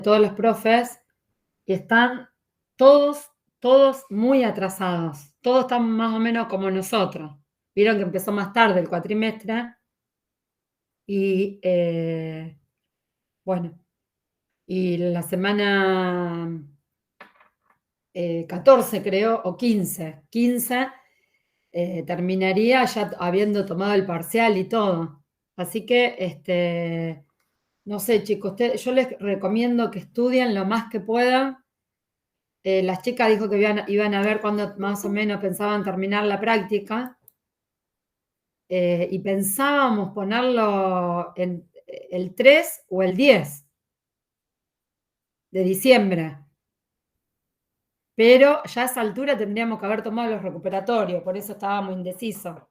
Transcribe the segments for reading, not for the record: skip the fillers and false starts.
todos los profes y están todos muy atrasados. Todos están más o menos como nosotros. Vieron que empezó más tarde el cuatrimestre y bueno, y la semana 14 creo, o 15 terminaría ya habiendo tomado el parcial y todo. Así que, no sé, chicos, yo les recomiendo que estudien lo más que puedan. Las chicas dijo que iban a ver cuándo más o menos pensaban terminar la práctica. Y pensábamos ponerlo en el 3 o el 10 de diciembre. Pero ya a esa altura tendríamos que haber tomado los recuperatorios, por eso estábamos indecisos.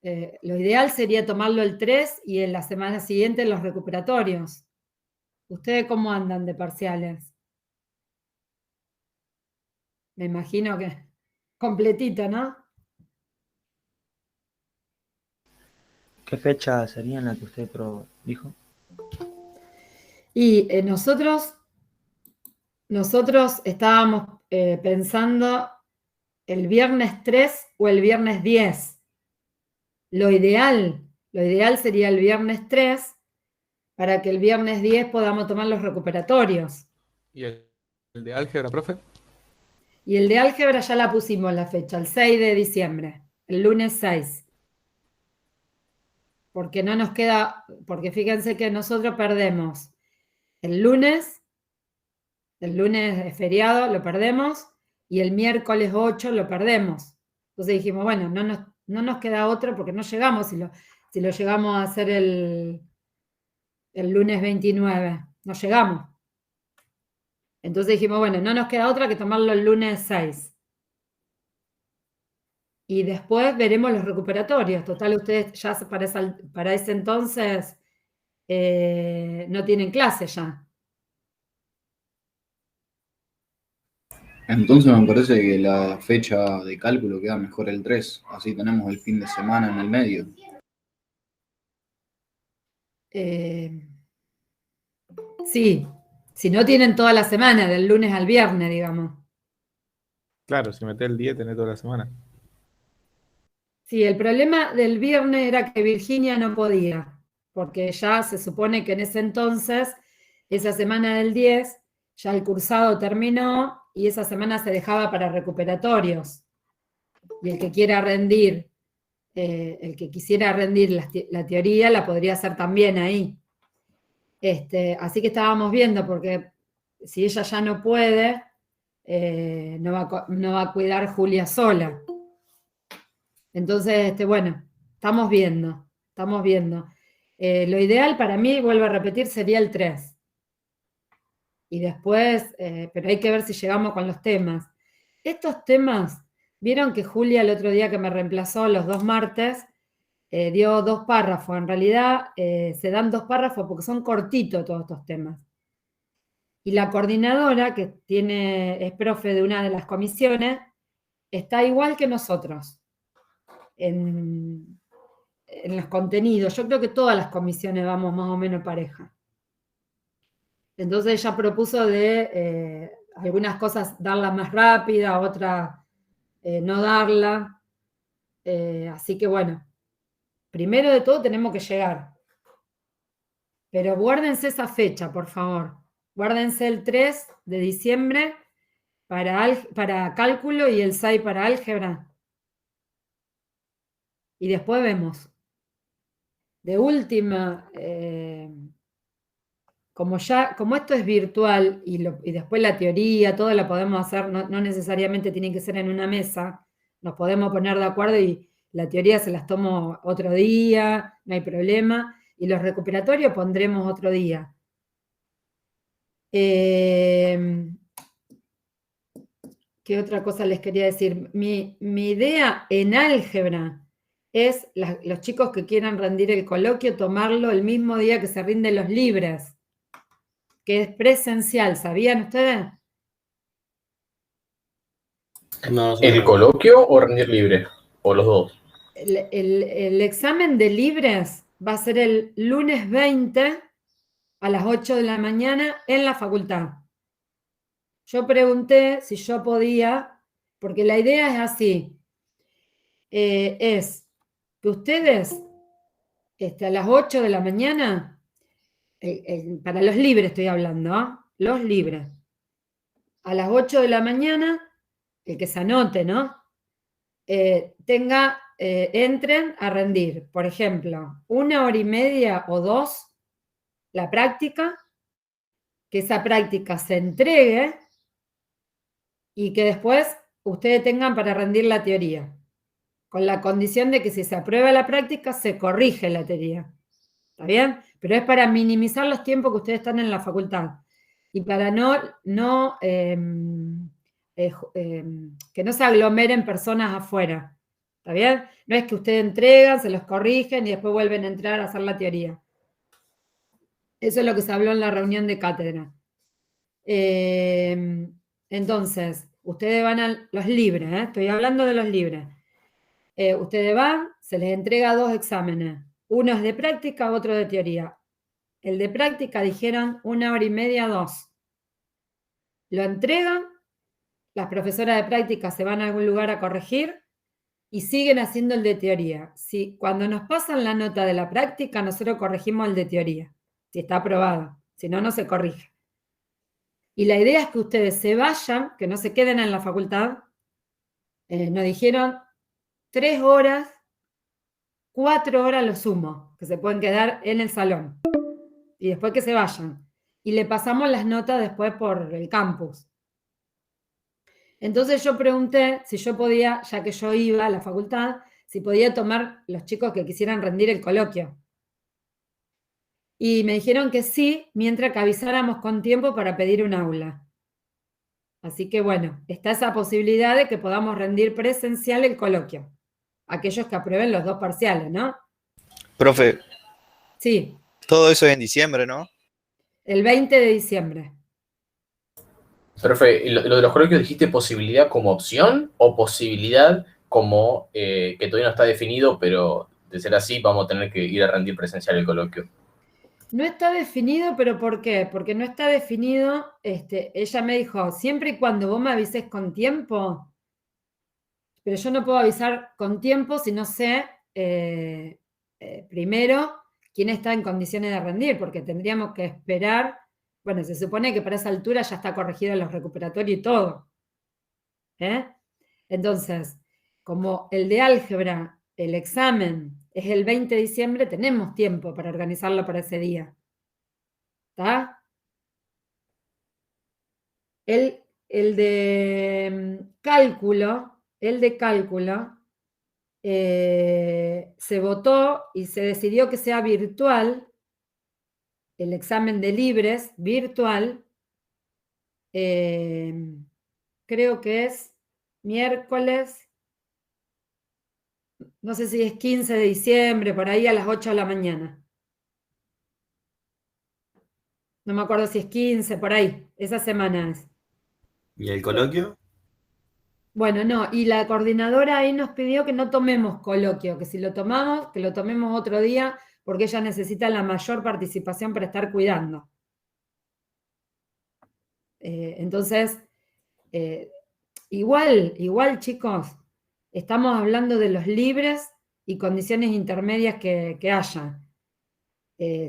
Lo ideal sería tomarlo el 3 y en la semana siguiente los recuperatorios. ¿Ustedes cómo andan de parciales? Me imagino que completito, ¿no? ¿Qué fecha sería en la que usted dijo? Y nosotros estábamos pensando el viernes 3 o el viernes 10. Lo ideal sería el viernes 3 para que el viernes 10 podamos tomar los recuperatorios. ¿Y el de álgebra, profe? Y el de álgebra ya la pusimos la fecha, el 6 de diciembre, el lunes 6. Porque no nos queda, porque fíjense que nosotros perdemos el lunes es feriado, lo perdemos, y el miércoles 8 lo perdemos. Entonces dijimos, bueno, no nos queda otro porque no llegamos si lo llegamos a hacer el lunes 29, no llegamos. Entonces dijimos, bueno, no nos queda otra que tomarlo el lunes 6. Y después veremos los recuperatorios. Total, ustedes ya para ese entonces no tienen clase ya. Entonces me parece que la fecha de cálculo queda mejor el 3, así tenemos el fin de semana en el medio. Sí, si no tienen toda la semana, del lunes al viernes, digamos. Claro, si metés el 10 tenés toda la semana. Sí, el problema del viernes era que Virginia no podía, porque ya se supone que en ese entonces, esa semana del 10, ya el cursado terminó y esa semana se dejaba para recuperatorios. Y el que quiera rendir, el que quisiera rendir la teoría, la podría hacer también ahí. Así que estábamos viendo, porque si ella ya no puede, no va a cuidar Julia sola. Entonces, bueno, estamos viendo. Lo ideal para mí, vuelvo a repetir, sería el 3. Y después, pero hay que ver si llegamos con los temas. Estos temas, vieron que Julia el otro día que me reemplazó los 2 martes, dio 2 párrafos. En realidad se dan 2 párrafos porque son cortitos todos estos temas. Y la coordinadora, que es profe de una de las comisiones, está igual que nosotros en los contenidos. Yo creo que todas las comisiones vamos más o menos pareja. Entonces ella propuso de algunas cosas darla más rápida, otras no darla. Así que bueno, primero de todo tenemos que llegar. Pero guárdense esa fecha, por favor. Guárdense el 3 de diciembre para cálculo y el 6 para álgebra. Y después vemos. De última, como esto es virtual y después la teoría, todo la podemos hacer, no necesariamente tiene que ser en una mesa, nos podemos poner de acuerdo y la teoría se las tomo otro día, no hay problema, y los recuperatorios pondremos otro día. ¿Qué otra cosa les quería decir? Mi idea en álgebra es los chicos que quieran rendir el coloquio, tomarlo el mismo día que se rinden los libres, que es presencial, ¿sabían ustedes? No, ¿el coloquio o rendir libre? ¿O los dos? El examen de libres va a ser el lunes 20 a las 8 de la mañana en la facultad. Yo pregunté si yo podía, porque la idea es así, es que ustedes a las 8 de la mañana, para los libres estoy hablando, ¿eh? Los libres, a las 8 de la mañana, el que se anote, ¿no? Entren a rendir, por ejemplo, 1 hora y media o 2, la práctica, que esa práctica se entregue y que después ustedes tengan para rendir la teoría, con la condición de que si se aprueba la práctica, se corrige la teoría. ¿Está bien? Pero es para minimizar los tiempos que ustedes están en la facultad y para que no se aglomeren personas afuera. ¿Está bien? No es que ustedes entregan, se los corrigen y después vuelven a entrar a hacer la teoría. Eso es lo que se habló en la reunión de cátedra. Entonces, ustedes van a los libres, estoy hablando de los libres. Ustedes van, se les entrega 2 exámenes. Uno es de práctica, otro de teoría. El de práctica dijeron 1 hora y media, 2. Lo entregan, las profesoras de práctica se van a algún lugar a corregir y siguen haciendo el de teoría. Si cuando nos pasan la nota de la práctica, nosotros corregimos el de teoría, si está aprobado. Si no, no se corrige. Y la idea es que ustedes se vayan, que no se queden en la facultad. Nos dijeron 3 horas, 4 horas lo sumo, que se pueden quedar en el salón. Y después que se vayan. Y le pasamos las notas después por el campus. Entonces yo pregunté si yo podía, ya que yo iba a la facultad, si podía tomar los chicos que quisieran rendir el coloquio. Y me dijeron que sí, mientras que avisáramos con tiempo para pedir un aula. Así que bueno, está esa posibilidad de que podamos rendir presencial el coloquio. Aquellos que aprueben los 2 parciales, ¿no? Profe, Sí, todo eso es en diciembre, ¿no? el 20 de diciembre. Profe, lo de los coloquios, ¿dijiste posibilidad como opción o posibilidad como que todavía no está definido, pero de ser así vamos a tener que ir a rendir presencial el coloquio? No está definido, pero ¿por qué? Porque no está definido, ella me dijo, siempre y cuando vos me avises con tiempo, pero yo no puedo avisar con tiempo si no sé primero quién está en condiciones de rendir, porque tendríamos que esperar, bueno, se supone que para esa altura ya está corregido los recuperatorios y todo. Entonces, como el de álgebra, el examen es el 20 de diciembre, tenemos tiempo para organizarlo para ese día. ¿Está? El de cálculo, se votó y se decidió que sea virtual, el examen de libres virtual, creo que es miércoles, no sé si es 15 de diciembre, por ahí a las 8 de la mañana. No me acuerdo si es 15, por ahí, esa semana es. ¿Y el coloquio? Bueno, no, y la coordinadora ahí nos pidió que no tomemos coloquio, que si lo tomamos, que lo tomemos otro día, porque ella necesita la mayor participación para estar cuidando. Entonces, igual chicos, estamos hablando de los libres y condiciones intermedias que haya.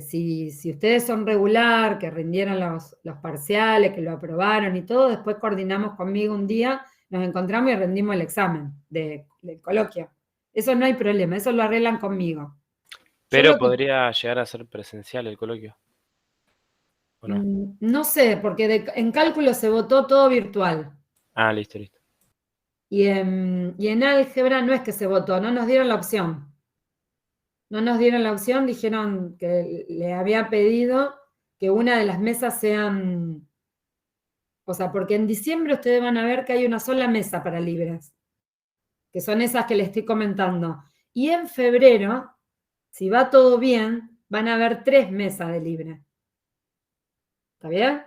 Si ustedes son regular, que rindieron los parciales, que lo aprobaron y todo, después coordinamos conmigo un día, nos encontramos y rendimos el examen del coloquio. Eso no hay problema, eso lo arreglan conmigo. Pero podría llegar a ser presencial el coloquio. ¿O no? No sé, porque en cálculo se votó todo virtual. Ah, listo. Y en álgebra no es que se votó, no nos dieron la opción. No nos dieron la opción, dijeron que le había pedido que una de las mesas sean... O sea, porque en diciembre ustedes van a ver que hay una sola mesa para libres, que son esas que les estoy comentando. Y en febrero, si va todo bien, van a haber 3 mesas de libre. ¿Está bien?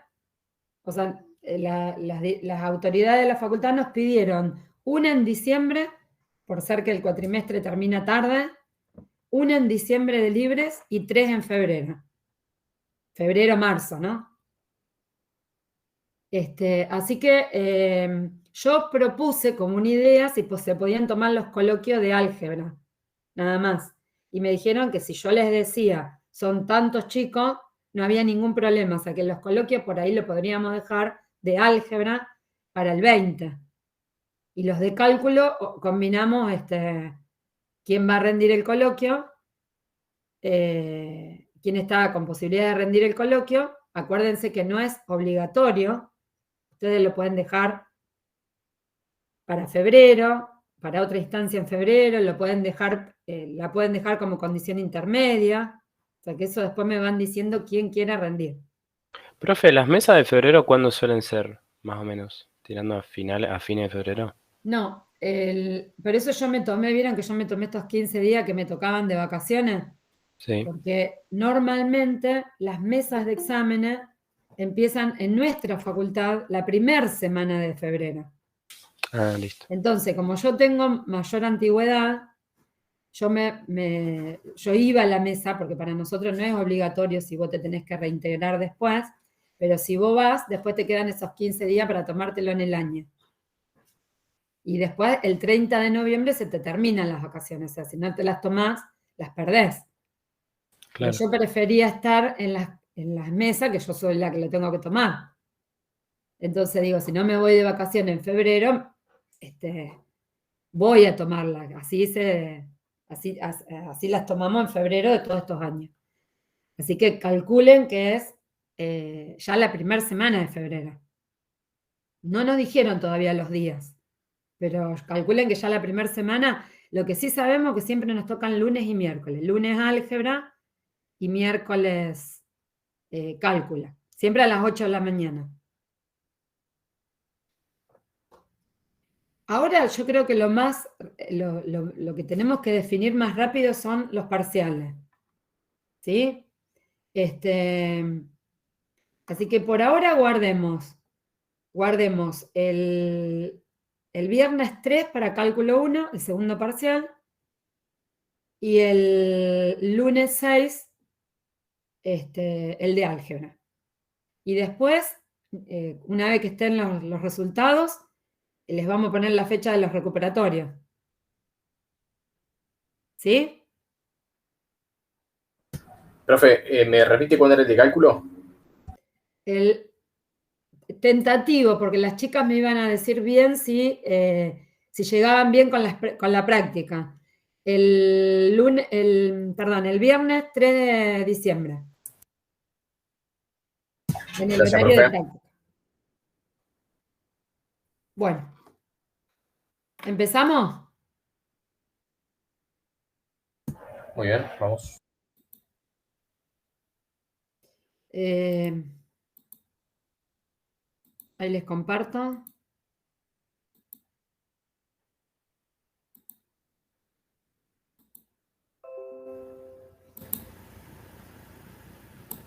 O sea, las autoridades de la facultad nos pidieron una en diciembre, por ser que el cuatrimestre termina tarde, una en diciembre de libres y 3 en febrero. febrero, marzo, ¿no? Así que yo propuse como una idea si pues, se podían tomar los coloquios de álgebra, nada más. Y me dijeron que si yo les decía, son tantos chicos, no había ningún problema, o sea que los coloquios por ahí lo podríamos dejar de álgebra para el 20. Y los de cálculo combinamos quién va a rendir el coloquio, quién está con posibilidad de rendir el coloquio. Acuérdense que no es obligatorio, ustedes lo pueden dejar para febrero, para otra instancia en febrero, lo pueden dejar, la pueden dejar como condición intermedia, o sea que eso después me van diciendo quién quiere rendir. Profe, ¿las mesas de febrero cuándo suelen ser, más o menos? ¿Tirando a fines de febrero? No, pero eso vieron que yo me tomé estos 15 días que me tocaban de vacaciones, Sí. porque normalmente las mesas de exámenes empiezan en nuestra facultad la primera semana de febrero. Ah, listo. Entonces, como yo tengo mayor antigüedad, yo iba a la mesa, porque para nosotros no es obligatorio si vos te tenés que reintegrar después, pero si vos vas, después te quedan esos 15 días para tomártelo en el año. Y después, el 30 de noviembre, se te terminan las vacaciones. O sea, si no te las tomás, las perdés. Pero Claro. yo prefería estar en las mesas, que yo soy la que lo tengo que tomar. Entonces digo, si no me voy de vacaciones en febrero, voy a tomarlas. Así las tomamos en febrero de todos estos años. Así que calculen que es ya la primera semana de febrero. No nos dijeron todavía los días, pero calculen que ya la primera semana, lo que sí sabemos que siempre nos tocan lunes y miércoles. Lunes álgebra y miércoles cálculo. Siempre a las 8 de la mañana. Ahora yo creo que lo que tenemos que definir más rápido son los parciales. ¿Sí? Así que por ahora guardemos el viernes 3 para cálculo 1, el segundo parcial, y el lunes 6, el de álgebra. Y después, una vez que estén los resultados, les vamos a poner la fecha de los recuperatorios. ¿Sí? Profe, ¿me repite cuándo era el de cálculo? El tentativo, porque las chicas me iban a decir bien si llegaban bien con la práctica. El viernes 3 de diciembre. En el Gracias, horario de profe. práctica. Bueno. ¿Empezamos? Muy bien, vamos. Ahí les comparto.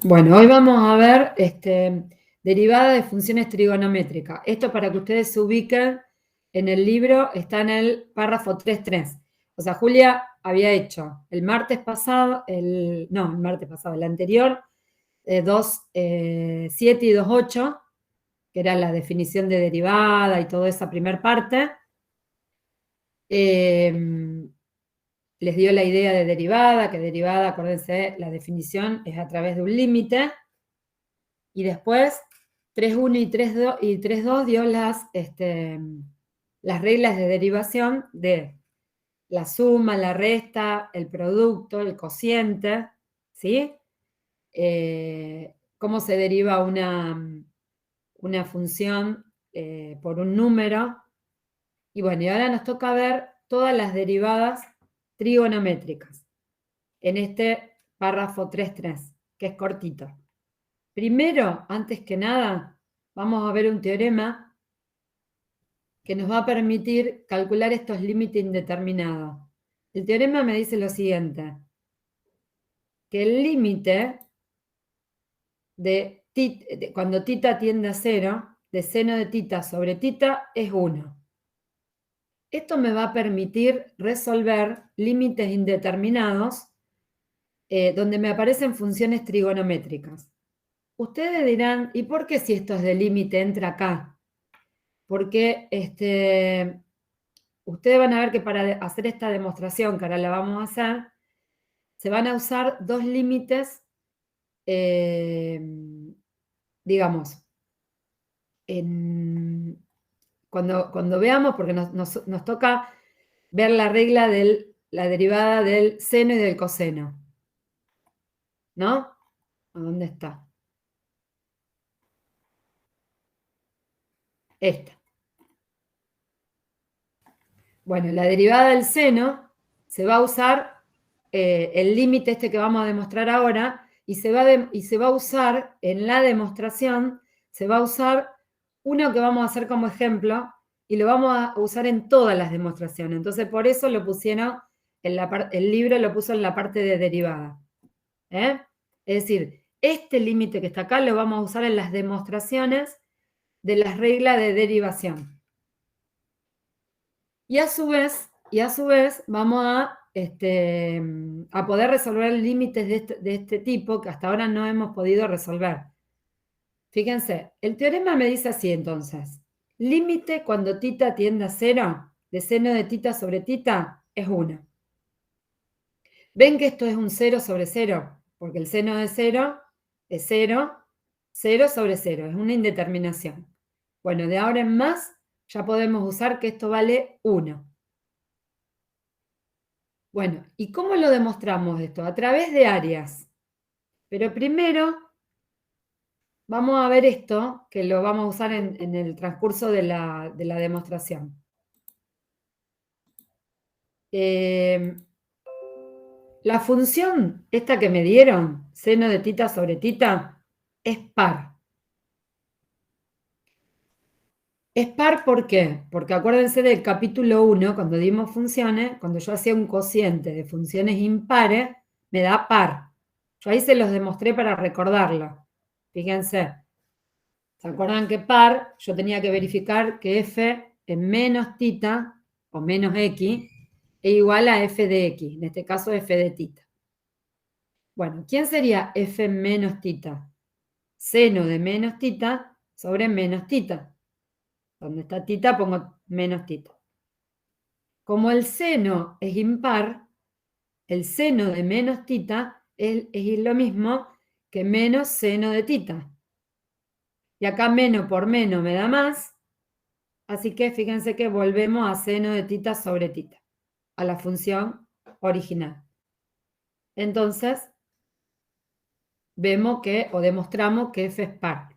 Bueno, hoy vamos a ver derivada de funciones trigonométricas. Esto para que ustedes se ubiquen en el libro, está en el párrafo 3.3. O sea, Julia había hecho el anterior, 2.7 y 2.8, que era la definición de derivada y toda esa primer parte. Les dio la idea de derivada, que derivada, acuérdense, la definición es a través de un límite. Y después, 3.1 y 3.2 dio las reglas de derivación de la suma, la resta, el producto, el cociente, ¿sí? Cómo se deriva una función por un número. Y bueno, y ahora nos toca ver todas las derivadas trigonométricas en este párrafo 3.3, que es cortito. Primero, antes que nada, vamos a ver un teorema que nos va a permitir calcular estos límites indeterminados. El teorema me dice lo siguiente, que el límite cuando tita tiende a 0, de seno de tita sobre tita es 1. Esto me va a permitir resolver límites indeterminados donde me aparecen funciones trigonométricas. ustedes dirán, ¿y por qué si esto es de límite entra acá? Porque ustedes van a ver que para hacer esta demostración, que ahora la vamos a hacer, se van a usar dos límites, digamos, cuando veamos, porque nos toca ver la regla de la derivada del seno y del coseno. ¿No? ¿A dónde está? Esta. Bueno, la derivada del seno se va a usar el límite este que vamos a demostrar ahora y se va a usar en la demostración, se va a usar uno que vamos a hacer como ejemplo y lo vamos a usar en todas las demostraciones. Entonces, por eso lo pusieron, el libro lo puso en la parte de derivada. Es decir, este límite que está acá lo vamos a usar en las demostraciones de las reglas de derivación. Y a su vez vamos a poder resolver límites de este tipo que hasta ahora no hemos podido resolver. Fíjense, el teorema me dice así entonces. Límite cuando tita tiende a 0 de seno de tita sobre tita es 1. ¿Ven que esto es un 0 sobre 0? Porque el seno de 0 es 0, 0 sobre 0, es una indeterminación. Bueno, de ahora en más ya podemos usar que esto vale 1. Bueno, ¿y cómo lo demostramos esto? A través de áreas. Pero primero vamos a ver esto, que lo vamos a usar en el transcurso de la demostración. La función, esta que me dieron, seno de tita sobre tita, es par. Es par, ¿por qué? Porque acuérdense del capítulo 1, cuando dimos funciones, cuando yo hacía un cociente de funciones impares, me da par. Yo ahí se los demostré para recordarlo. Fíjense. ¿Se acuerdan que par, yo tenía que verificar que f en menos tita, o menos x, es igual a f de x, en este caso f de tita. Bueno, ¿quién sería f menos tita? Seno de menos tita sobre menos tita. Donde está tita pongo menos tita. Como el seno es impar, el seno de menos tita es lo mismo que menos seno de tita. Y acá menos por menos me da más, así que fíjense que volvemos a seno de tita sobre tita, a la función original. Entonces, vemos que, o demostramos que f es par.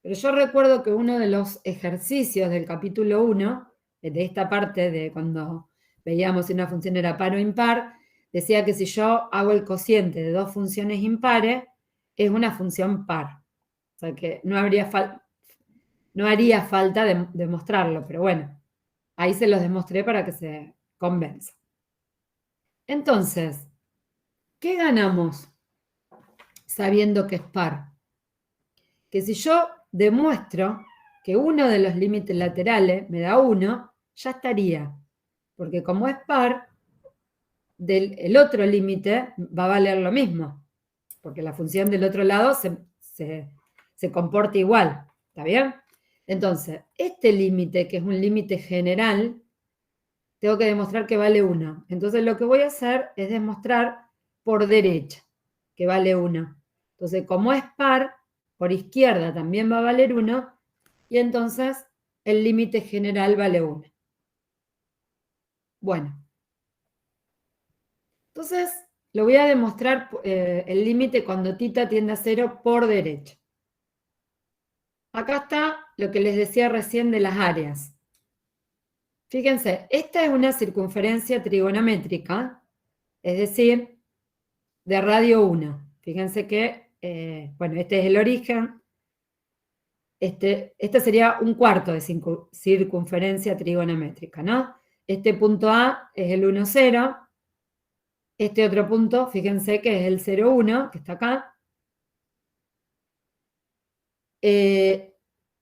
Pero yo recuerdo que uno de los ejercicios del capítulo 1, de esta parte de cuando veíamos si una función era par o impar, decía que si yo hago el cociente de dos funciones impares, es una función par. O sea que no haría falta demostrarlo, pero bueno, ahí se los demostré para que se convenza. Entonces, ¿qué ganamos sabiendo que es par? Que si yo demuestro que uno de los límites laterales me da 1, ya estaría. Porque como es par, el otro límite va a valer lo mismo. Porque la función del otro lado se comporta igual. ¿Está bien? Entonces, este límite, que es un límite general, tengo que demostrar que vale 1. Entonces, lo que voy a hacer es demostrar por derecha que vale 1. Entonces, como es par, por izquierda también va a valer 1, y entonces el límite general vale 1. Bueno. Entonces, lo voy a demostrar el límite cuando tita tiende a 0 por derecha. Acá está lo que les decía recién de las áreas. Fíjense, esta es una circunferencia trigonométrica, es decir, de radio 1. Fíjense que, bueno, este es el origen. Este sería un cuarto de circunferencia trigonométrica, ¿no? Este punto A es el 1, 0. Este otro punto, fíjense que es el 0, 1, que está acá.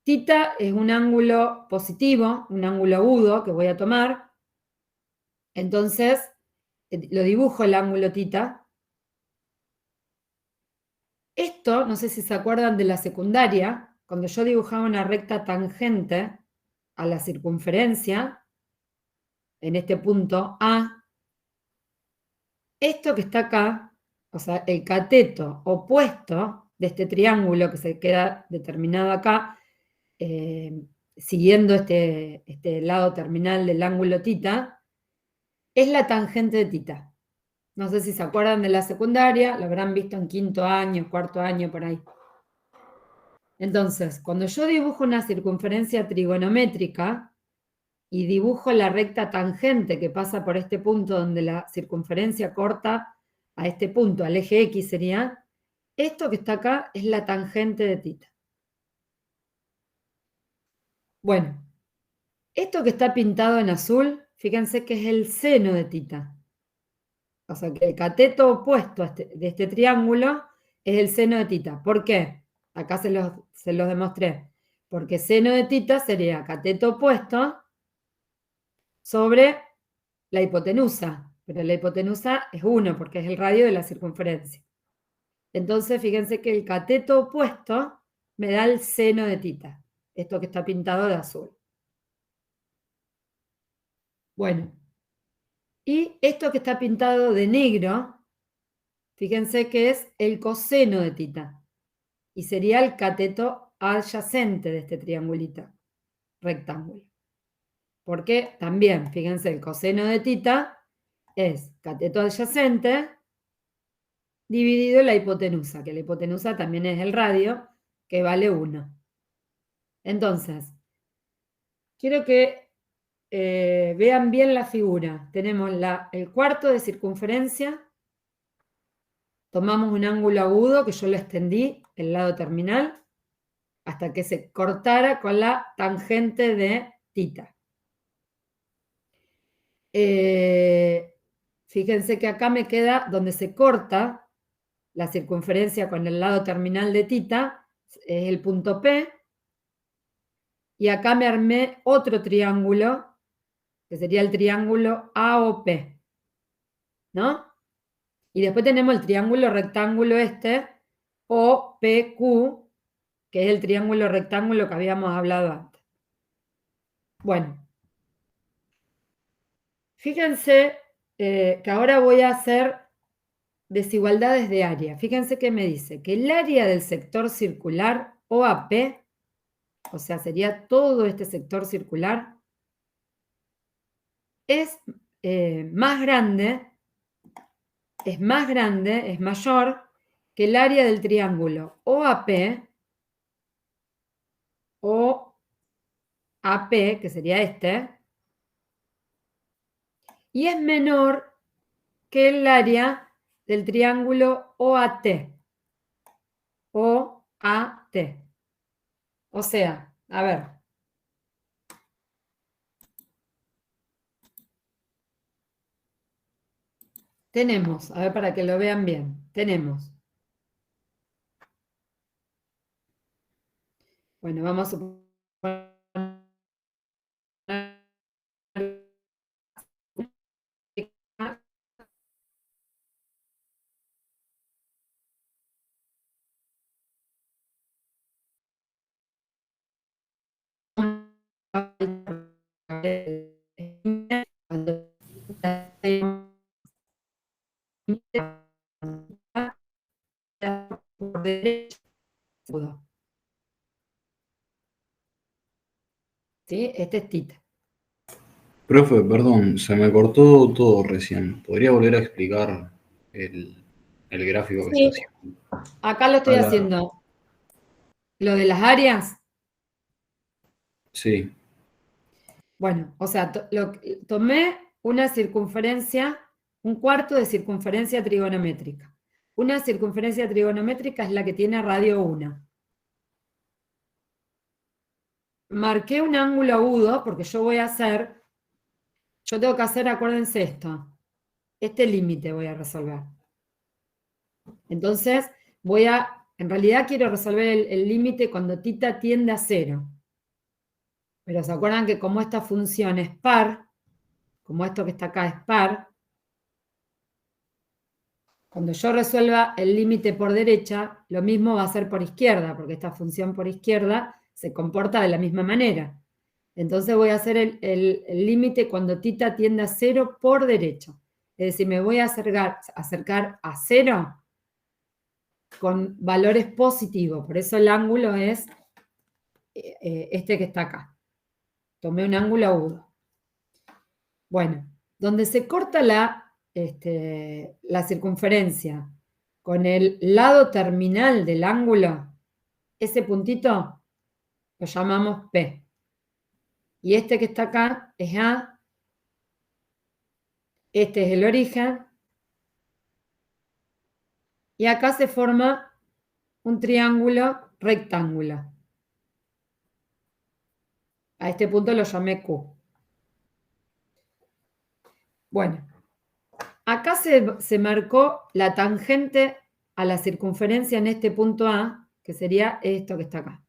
Tita es un ángulo positivo, un ángulo agudo que voy a tomar. Entonces, lo dibujo el ángulo tita. Esto, no sé si se acuerdan de la secundaria, cuando yo dibujaba una recta tangente a la circunferencia, en este punto A, esto que está acá, o sea, el cateto opuesto de este triángulo que se queda determinado acá, siguiendo este lado terminal del ángulo θ, es la tangente de θ. No sé si se acuerdan de la secundaria, lo habrán visto en quinto año, cuarto año, por ahí. Entonces, cuando yo dibujo una circunferencia trigonométrica y dibujo la recta tangente que pasa por este punto donde la circunferencia corta a este punto, al eje X sería, esto que está acá es la tangente de θ. Bueno, esto que está pintado en azul, fíjense que es el seno de θ. O sea que el cateto opuesto de este triángulo es el seno de θ. ¿Por qué? Acá se los demostré. Porque seno de θ sería cateto opuesto sobre la hipotenusa. Pero la hipotenusa es 1 porque es el radio de la circunferencia. Entonces, fíjense que el cateto opuesto me da el seno de θ. Esto que está pintado de azul. Bueno. Y esto que está pintado de negro, fíjense que es el coseno de θ. Y sería el cateto adyacente de este triangulito, rectángulo. Porque también, fíjense, el coseno de θ es cateto adyacente dividido la hipotenusa, que la hipotenusa también es el radio, que vale 1. Entonces, quiero que vean bien la figura. Tenemos el cuarto de circunferencia. Tomamos un ángulo agudo que yo lo extendí, el lado terminal, hasta que se cortara con la tangente de θ. Fíjense que acá me queda donde se corta la circunferencia con el lado terminal de θ, es el punto P, y acá me armé otro triángulo, que sería el triángulo AOP, ¿no? Y después tenemos el triángulo rectángulo OPQ, que es el triángulo rectángulo que habíamos hablado antes. Bueno, fíjense que ahora voy a hacer desigualdades de área. Fíjense que me dice que el área del sector circular OAP, o sea, sería todo este sector circular, es más grande, es mayor que el área del triángulo OAP, o AP, que sería este, y es menor que el área del triángulo OAT. OAT. O sea, a ver. Tenemos, a ver para que lo vean bien, tenemos. Bueno, vamos a suponer por derecha. ¿Sí? Este es θ. Profe, perdón, se me cortó todo recién. ¿Podría volver a explicar el gráfico que Sí. está haciendo? Acá lo estoy haciendo. Lo de las áreas. Sí, Bueno, o sea, tomé una circunferencia, un cuarto de circunferencia trigonométrica. Una circunferencia trigonométrica es la que tiene radio 1. Marqué un ángulo agudo porque yo tengo que hacer, acuérdense esto, este límite voy a resolver. Entonces, en realidad quiero resolver el límite cuando θ tiende a 0. Pero ¿se acuerdan que como esta función es par, como esto que está acá es par, Cuando yo resuelva el límite por derecha, lo mismo va a ser por izquierda, porque esta función por izquierda se comporta de la misma manera. Entonces voy a hacer el límite cuando θ tiende a 0 por derecha. Es decir, me voy a acercar a 0 con valores positivos. Por eso el ángulo es este que está acá. Tomé un ángulo agudo. Bueno, donde se corta la circunferencia con el lado terminal del ángulo, ese puntito lo llamamos P. Y este que está acá es A. Este es el origen. Y acá se forma un triángulo rectángulo. A este punto lo llamé Q. Bueno, acá se marcó la tangente a la circunferencia en este punto A, que sería esto que está acá.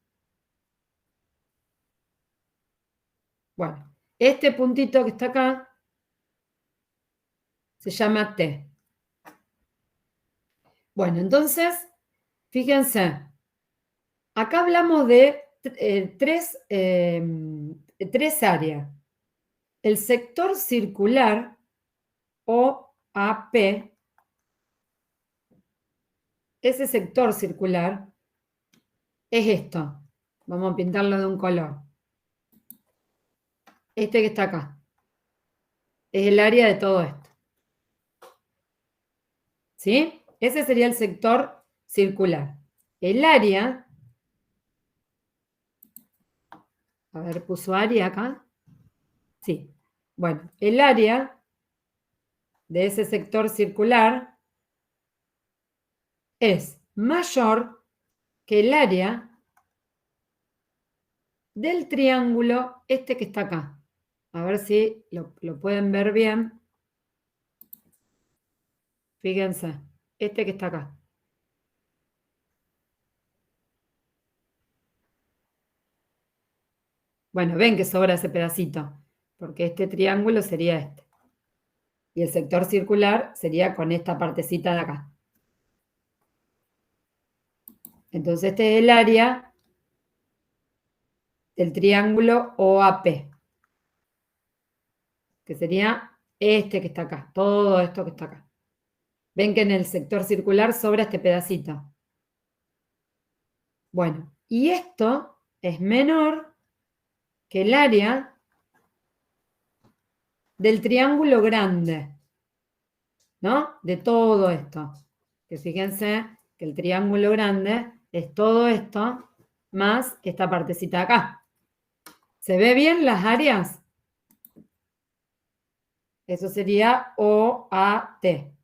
Bueno, este puntito que está acá se llama T. Bueno, entonces, fíjense, acá hablamos de tres áreas. El sector circular, OAP, ese sector circular es esto. Vamos a pintarlo de un color. Este que está acá. Es el área de todo esto. ¿Sí? Ese sería el sector circular. El área, a ver, ¿puso área acá? Sí. Bueno, el área de ese sector circular es mayor que el área del triángulo este que está acá. A ver si lo pueden ver bien. Fíjense, este que está acá. Bueno, ven que sobra ese pedacito, porque este triángulo sería este. Y el sector circular sería con esta partecita de acá. Entonces este es el área del triángulo OAP, que sería este que está acá, todo esto que está acá. Ven que en el sector circular sobra este pedacito. Bueno, y esto es menor que el área del triángulo grande, ¿no? De todo esto. Que fíjense que el triángulo grande es todo esto más esta partecita de acá. ¿Se ve bien las áreas? Eso sería OAT.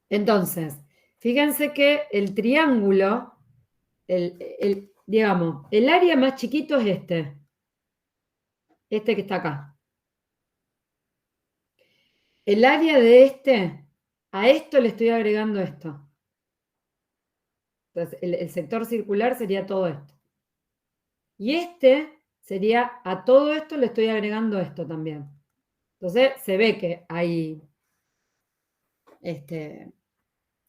Entonces, fíjense que el triángulo, digamos, el área más chiquito es este que está acá. El área de a esto le estoy agregando esto. Entonces, el sector circular sería todo esto. Y sería, a todo esto le estoy agregando esto también. Entonces, se ve que hay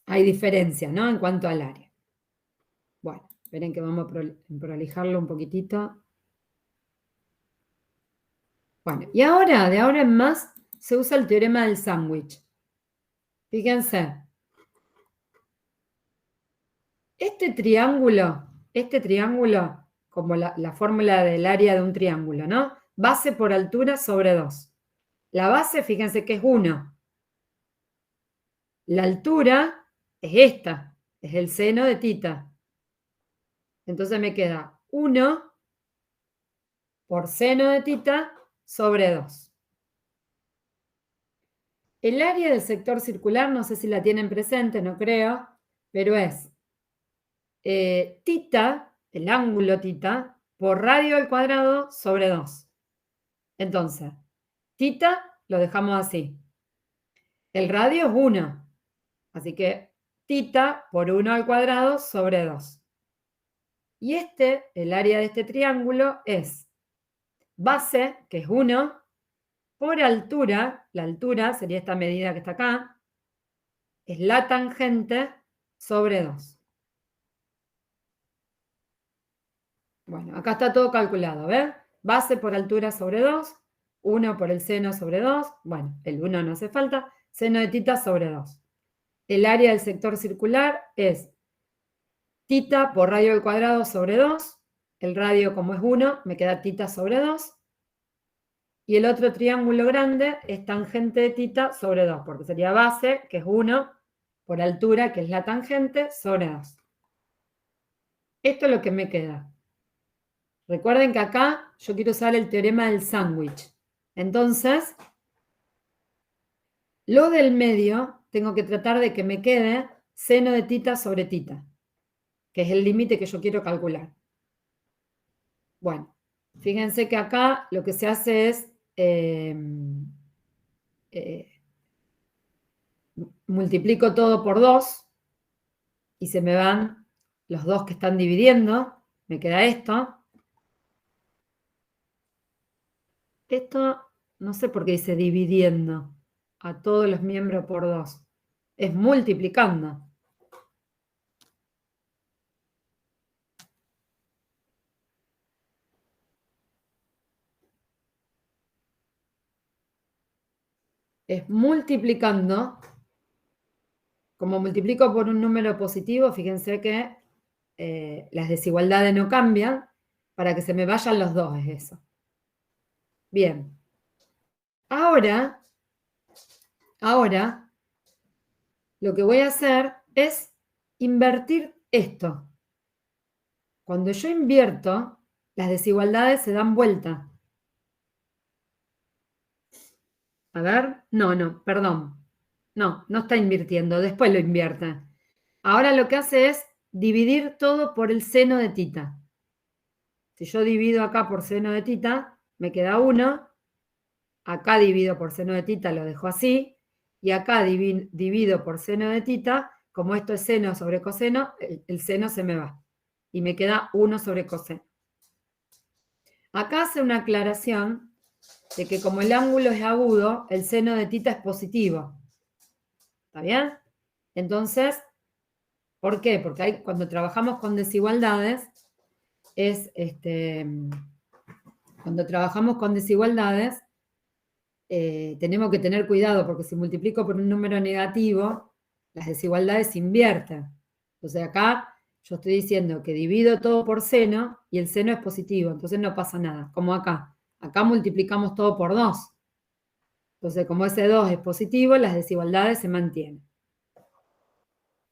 diferencia, ¿no? En cuanto al área. Bueno, esperen que vamos a prolijarlo un poquitito. Bueno, y ahora, de ahora en más, se usa el teorema del sándwich. Fíjense. Este triángulo, como la fórmula del área de un triángulo, ¿no? Base por altura sobre 2. La base, fíjense que es 1. La altura es esta, es el seno de θ. Entonces me queda 1 por seno de θ sobre 2. El área del sector circular, no sé si la tienen presente, no creo, pero es θ, el ángulo θ, por radio al cuadrado sobre 2. Entonces, θ lo dejamos así. El radio es 1, así que θ por 1 al cuadrado sobre 2. Y el área de este triángulo es base, que es 1, por altura, la altura sería esta medida que está acá, es la tangente sobre 2. Bueno, acá está todo calculado, ¿ves? Base por altura sobre 2, 1 por el seno sobre 2, bueno, el 1 no hace falta, seno de tita sobre 2. El área del sector circular es tita por radio al cuadrado sobre 2, el radio como es 1, me queda tita sobre 2, y el otro triángulo grande es tangente de tita sobre 2, porque sería base, que es 1, por altura, que es la tangente, sobre 2. Esto es lo que me queda. Recuerden que acá yo quiero usar el teorema del sándwich. Entonces, lo del medio tengo que tratar de que me quede seno de tita sobre tita, que es el límite que yo quiero calcular. Bueno, fíjense que acá lo que se hace es multiplico todo por 2 y se me van los 2 que están dividiendo. Me queda esto. Esto, no sé por qué dice dividiendo a todos los miembros por 2. Es multiplicando. Es multiplicando. Como multiplico por un número positivo, fíjense que las desigualdades no cambian. Para que se me vayan los 2 es eso. Bien. Ahora, lo que voy a hacer es invertir esto. Cuando yo invierto, las desigualdades se dan vuelta. A ver, perdón. No está invirtiendo, después lo invierte. Ahora lo que hace es dividir todo por el seno de tita. Si yo divido acá por seno de tita, me queda 1. Acá divido por seno de tita, lo dejo así. Y acá divido por seno de tita, como esto es seno sobre coseno, el seno se me va. Y me queda 1 sobre coseno. Acá hace una aclaración de que como el ángulo es agudo, el seno de tita es positivo. ¿Está bien? Entonces, ¿por qué? Porque cuando trabajamos con desigualdades, tenemos que tener cuidado, porque si multiplico por un número negativo, las desigualdades se invierten. Entonces acá yo estoy diciendo que divido todo por seno y el seno es positivo, entonces no pasa nada, como acá. Acá multiplicamos todo por 2. Entonces, como ese 2 es positivo, las desigualdades se mantienen.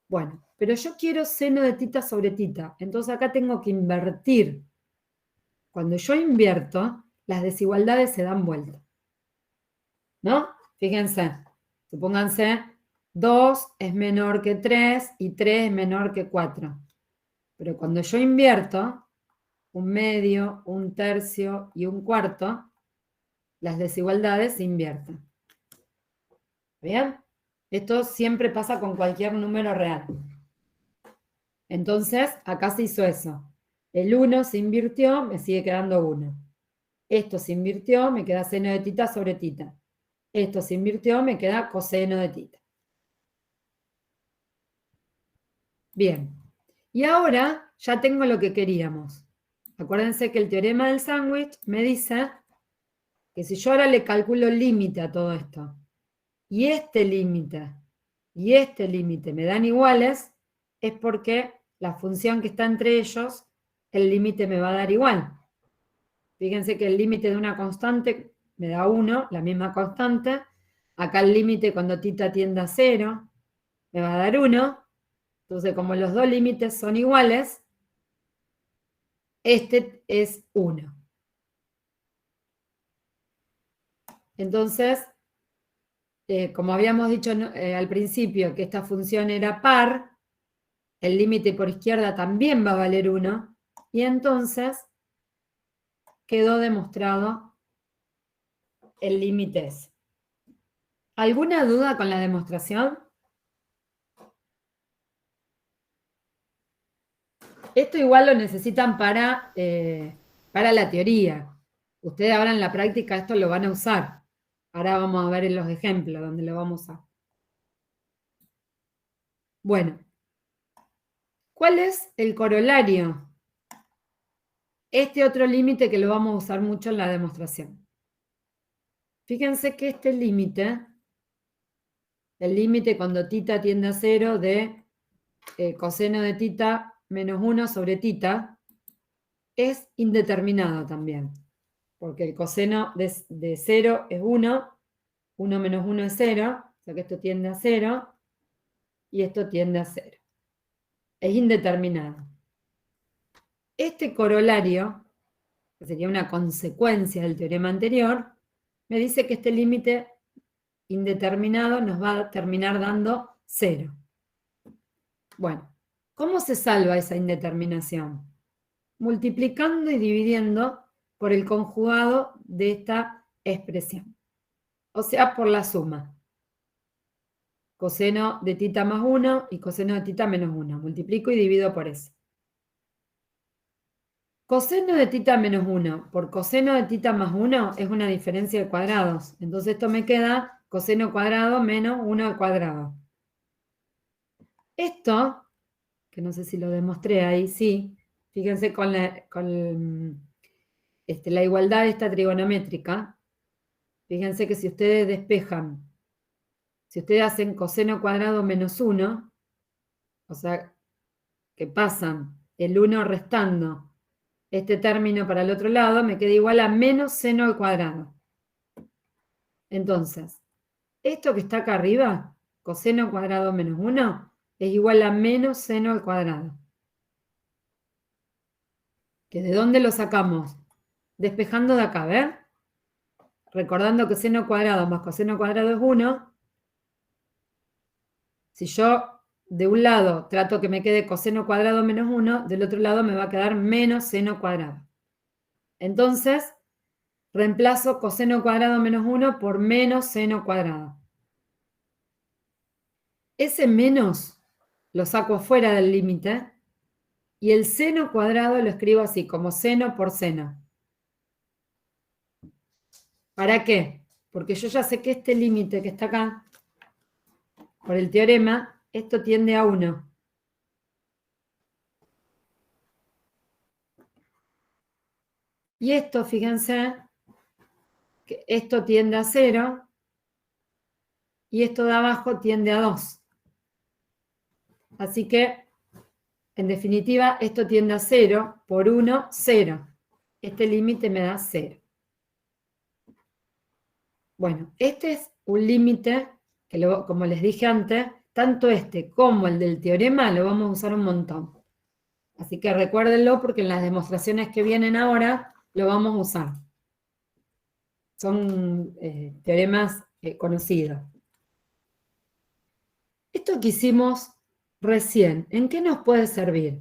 Bueno, pero yo quiero seno de tita sobre tita, entonces acá tengo que invertir. Cuando yo invierto, las desigualdades se dan vuelta. ¿No? Fíjense, supónganse 2 es menor que 3 y 3 es menor que 4. Pero cuando yo invierto un medio, un tercio y un cuarto, las desigualdades se invierten. ¿Bien? Esto siempre pasa con cualquier número real. Entonces, acá se hizo eso. El 1 se invirtió, me sigue quedando 1. Esto se invirtió, me queda seno de tita sobre tita. Esto se invirtió, me queda coseno de tita. Bien. Y ahora ya tengo lo que queríamos. Acuérdense que el teorema del sándwich me dice que si yo ahora le calculo el límite a todo esto, y este límite me dan iguales, es porque la función que está entre ellos, el límite me va a dar igual. Fíjense que el límite de una constante me da 1, la misma constante. Acá el límite cuando tita tiende a 0, me va a dar 1. Entonces, como los dos límites son iguales, este es 1. Entonces, como habíamos dicho al principio que esta función era par, el límite por izquierda también va a valer 1, y entonces quedó demostrado el límite ese. ¿Alguna duda con la demostración? Esto igual lo necesitan para la teoría. Ustedes ahora en la práctica esto lo van a usar. Ahora vamos a ver en los ejemplos donde lo vamos a usar. Bueno, ¿cuál es el corolario? Este otro límite que lo vamos a usar mucho en la demostración. Fíjense que este límite, el límite cuando tita tiende a 0 de coseno de tita menos 1 sobre tita, es indeterminado también, porque el coseno de 0 es 1, 1 menos 1 es 0, o sea que esto tiende a 0, y esto tiende a 0. Es indeterminado. Este corolario, que sería una consecuencia del teorema anterior, me dice que este límite indeterminado nos va a terminar dando 0. Bueno, ¿cómo se salva esa indeterminación? Multiplicando y dividiendo por el conjugado de esta expresión. O sea, por la suma. Coseno de tita más 1 y coseno de tita menos 1. Multiplico y divido por eso. Coseno de tita menos 1 por coseno de tita más 1 es una diferencia de cuadrados. Entonces esto me queda coseno cuadrado menos 1 al cuadrado. Esto, que no sé si lo demostré ahí, sí. Fíjense con la igualdad esta trigonométrica. Fíjense que si ustedes despejan, si ustedes hacen coseno cuadrado menos 1, o sea, que pasan el 1 restando este término para el otro lado, me queda igual a menos seno al cuadrado. Entonces, esto que está acá arriba, coseno cuadrado menos 1, es igual a menos seno al cuadrado. ¿Que de dónde lo sacamos? Despejando de acá, ¿ven? Recordando que seno cuadrado más coseno cuadrado es 1. Si yo de un lado trato que me quede coseno cuadrado menos 1, del otro lado me va a quedar menos seno cuadrado. Entonces, reemplazo coseno cuadrado menos 1 por menos seno cuadrado. Ese menos lo saco afuera del límite y el seno cuadrado lo escribo así, como seno por seno. ¿Para qué? Porque yo ya sé que este límite que está acá, por el teorema, esto tiende a 1. Y esto, fíjense, que esto tiende a 0 y esto de abajo tiende a 2. Así que, en definitiva, esto tiende a 0 por 1, 0. Este límite me da 0. Bueno, este es un límite que, como les dije antes, tanto este como el del teorema lo vamos a usar un montón. Así que recuérdenlo porque en las demostraciones que vienen ahora lo vamos a usar. Son teoremas conocidos. Esto que hicimos recién, ¿en qué nos puede servir?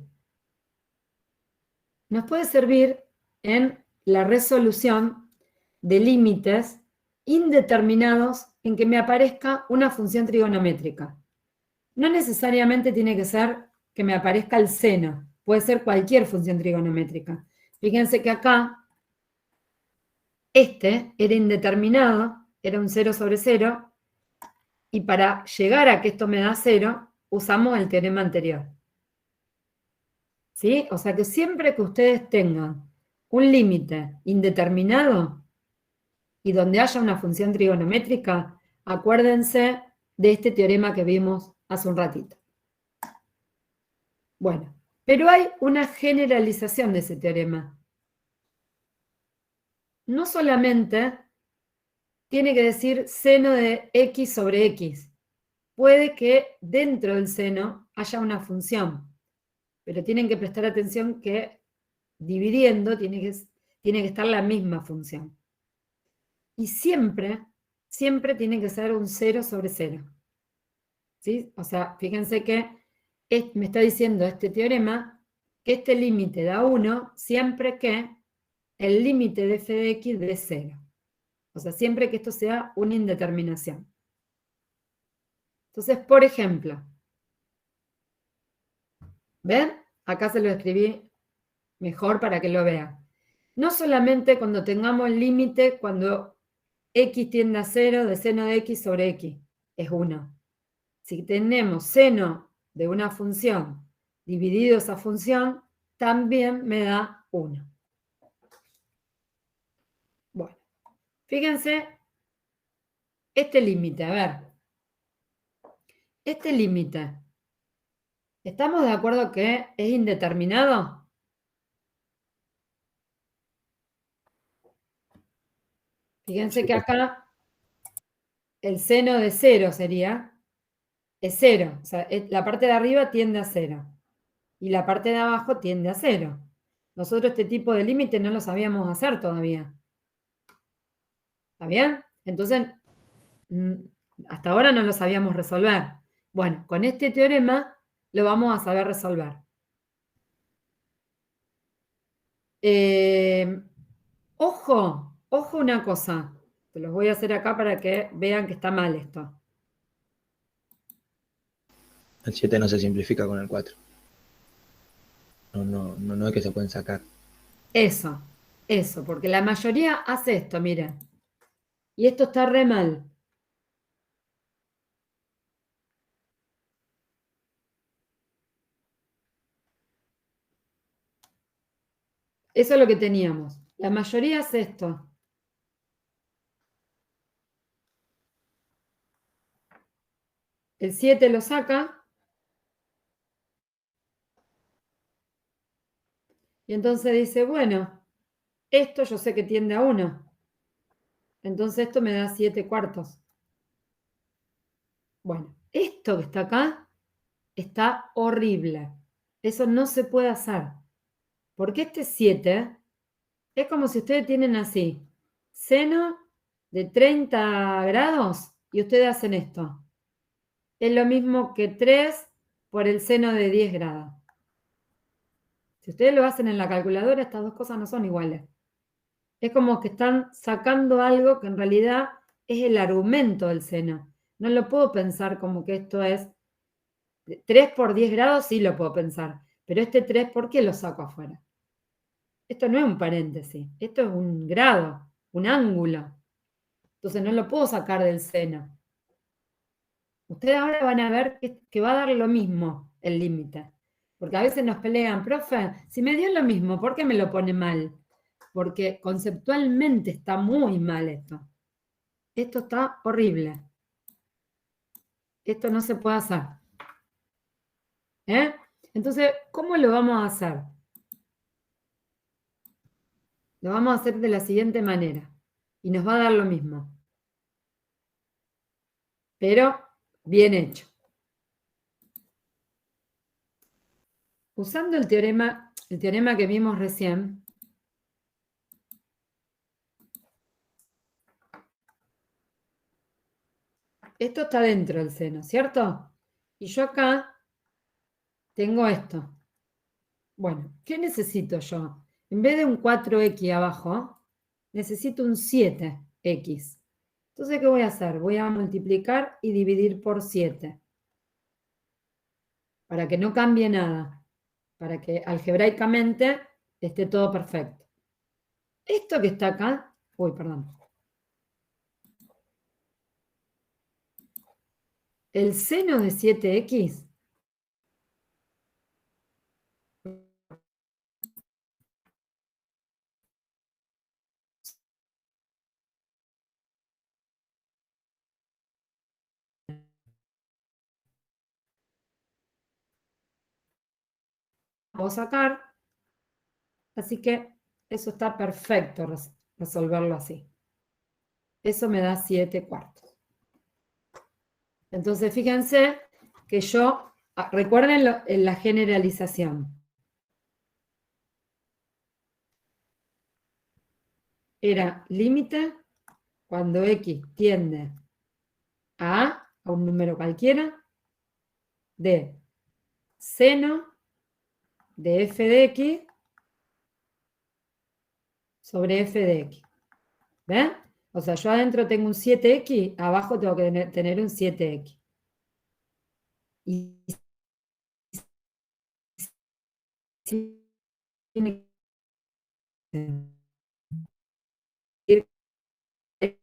Nos puede servir en la resolución de límites indeterminados en que me aparezca una función trigonométrica. No necesariamente tiene que ser que me aparezca el seno, puede ser cualquier función trigonométrica. Fíjense que acá, este era indeterminado, era un 0 sobre 0, y para llegar a que esto me da 0, usamos el teorema anterior. ¿Sí? O sea que siempre que ustedes tengan un límite indeterminado y donde haya una función trigonométrica, acuérdense de este teorema que vimos hace un ratito. Bueno, pero hay una generalización de ese teorema. No solamente tiene que decir seno de x sobre x. Puede que dentro del seno haya una función, pero tienen que prestar atención que dividiendo tiene que estar la misma función. Y siempre tiene que ser un 0 sobre 0. ¿Sí? O sea, fíjense que me está diciendo este teorema que este límite da 1 siempre que el límite de f de x dé 0. O sea, siempre que esto sea una indeterminación. Entonces, por ejemplo, ¿ven? Acá se lo escribí mejor para que lo vean. No solamente cuando tengamos el límite, cuando x tiende a 0 de seno de x sobre x, es 1. Si tenemos seno de una función dividido esa función, también me da 1. Bueno, fíjense este límite, a ver. Este límite, ¿estamos de acuerdo que es indeterminado? Fíjense que acá el seno de 0 sería, es 0, o sea, la parte de arriba tiende a 0 y la parte de abajo tiende a 0. Nosotros este tipo de límite no lo sabíamos hacer todavía. ¿Está bien? Entonces, hasta ahora no lo sabíamos resolver. Bueno, con este teorema lo vamos a saber resolver. Ojo una cosa. Te los voy a hacer acá para que vean que está mal esto. El 7 no se simplifica con el 4. No es que se pueden sacar. Eso, porque la mayoría hace esto, miren. Y esto está re mal. Eso es lo que teníamos. La mayoría hace esto. El 7 lo saca. Y entonces dice, bueno, esto yo sé que tiende a 1. Entonces esto me da 7/4. Bueno, esto que está acá está horrible. Eso no se puede hacer. Porque este 7 es como si ustedes tienen así, seno de 30 grados y ustedes hacen esto. Es lo mismo que 3 por el seno de 10 grados. Si ustedes lo hacen en la calculadora, estas dos cosas no son iguales. Es como que están sacando algo que en realidad es el argumento del seno. No lo puedo pensar como que esto es 3 por 10 grados, sí lo puedo pensar. Pero este 3, ¿por qué lo saco afuera? Esto no es un paréntesis, esto es un grado, un ángulo. Entonces no lo puedo sacar del seno. Ustedes ahora van a ver que va a dar lo mismo el límite. Porque a veces nos pelean, profe, si me dio lo mismo, ¿por qué me lo pone mal? Porque conceptualmente está muy mal esto. Esto está horrible. Esto no se puede hacer. Entonces, ¿cómo lo vamos a hacer? Lo vamos a hacer de la siguiente manera. Y nos va a dar lo mismo. Pero bien hecho. Usando el teorema que vimos recién, esto está dentro del seno, ¿cierto? Y yo acá tengo esto. Bueno, ¿qué necesito yo? En vez de un 4x abajo, necesito un 7x. Entonces, ¿qué voy a hacer? Voy a multiplicar y dividir por 7. Para que no cambie nada. Para que algebraicamente esté todo perfecto. Esto que está acá, perdón. El seno de 7x puedo sacar, así que eso está perfecto resolverlo así. Eso me da 7/4. Entonces, fíjense que yo, recuerden en la generalización. Era límite cuando x tiende a un número cualquiera, de seno de f de x sobre f de x. ¿Ven? O sea, yo adentro tengo un 7x, abajo tengo que tener un 7x. Y tiene que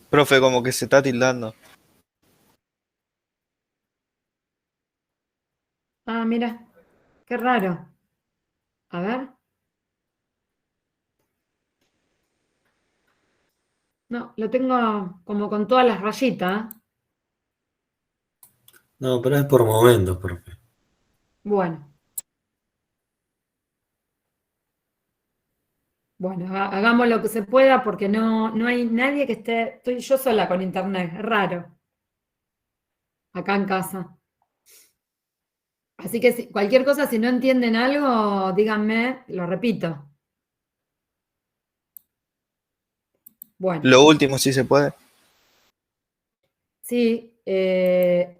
Profe, como que se está tildando. Ah, mira, qué raro. A ver. No, lo tengo como con todas las rayitas. No, pero es por momentos, profe. Bueno. Bueno, hagamos lo que se pueda porque no hay nadie que esté. Estoy yo sola con internet, es raro. Acá en casa. Así que cualquier cosa, si no entienden algo, díganme, lo repito. Bueno, Lo último, si se puede. sí, que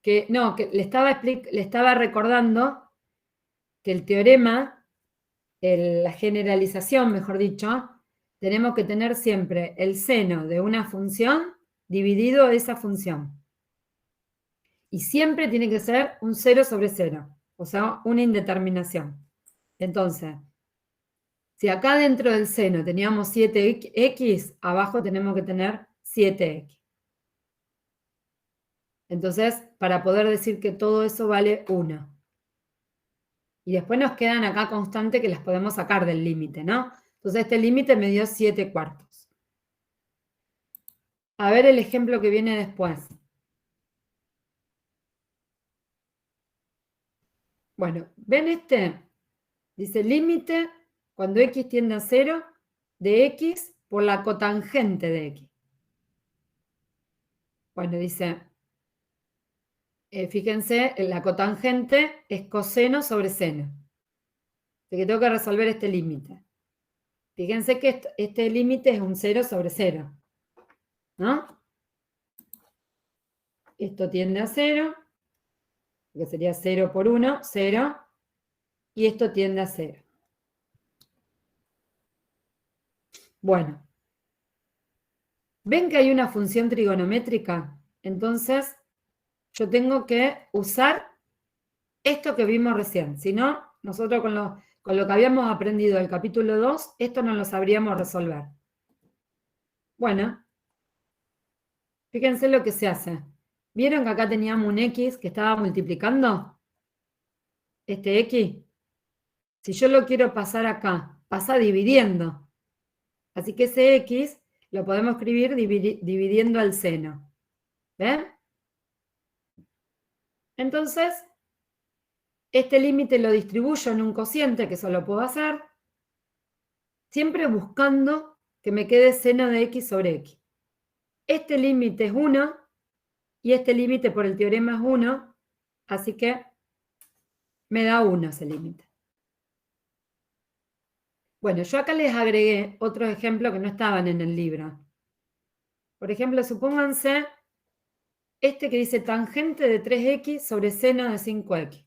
le estaba recordando que el teorema, la generalización, mejor dicho, tenemos que tener siempre el seno de una función dividido esa función. Y siempre tiene que ser un 0 sobre 0, o sea, una indeterminación. Entonces, si acá dentro del seno teníamos 7x, abajo tenemos que tener 7x. Entonces, para poder decir que todo eso vale 1. Y después nos quedan acá constantes que las podemos sacar del límite, ¿no? Entonces, este límite me dio 7/4. A ver el ejemplo que viene después. Bueno, ¿ven este? Dice límite cuando x tiende a 0 de x por la cotangente de x. Bueno, dice, fíjense, la cotangente es coseno sobre seno. Así que tengo que resolver este límite. Fíjense que este límite es un 0 sobre 0. ¿No? Esto tiende a 0, que sería 0 por 1, 0. Y esto tiende a 0. Bueno. ¿Ven que hay una función trigonométrica? Entonces, yo tengo que usar esto que vimos recién. Si no, nosotros con lo que habíamos aprendido del capítulo 2, esto no lo sabríamos resolver. Bueno, fíjense lo que se hace. ¿Vieron que acá teníamos un x que estaba multiplicando? Este x. Si yo lo quiero pasar acá, pasa dividiendo. Así que ese x lo podemos escribir dividiendo al seno. ¿Ven? Entonces, este límite lo distribuyo en un cociente, que eso lo puedo hacer, siempre buscando que me quede seno de x sobre x. Este límite es 1 y este límite por el teorema es 1, así que me da 1 ese límite. Bueno, yo acá les agregué otros ejemplos que no estaban en el libro. Por ejemplo, supónganse este que dice tangente de 3x sobre seno de 5x.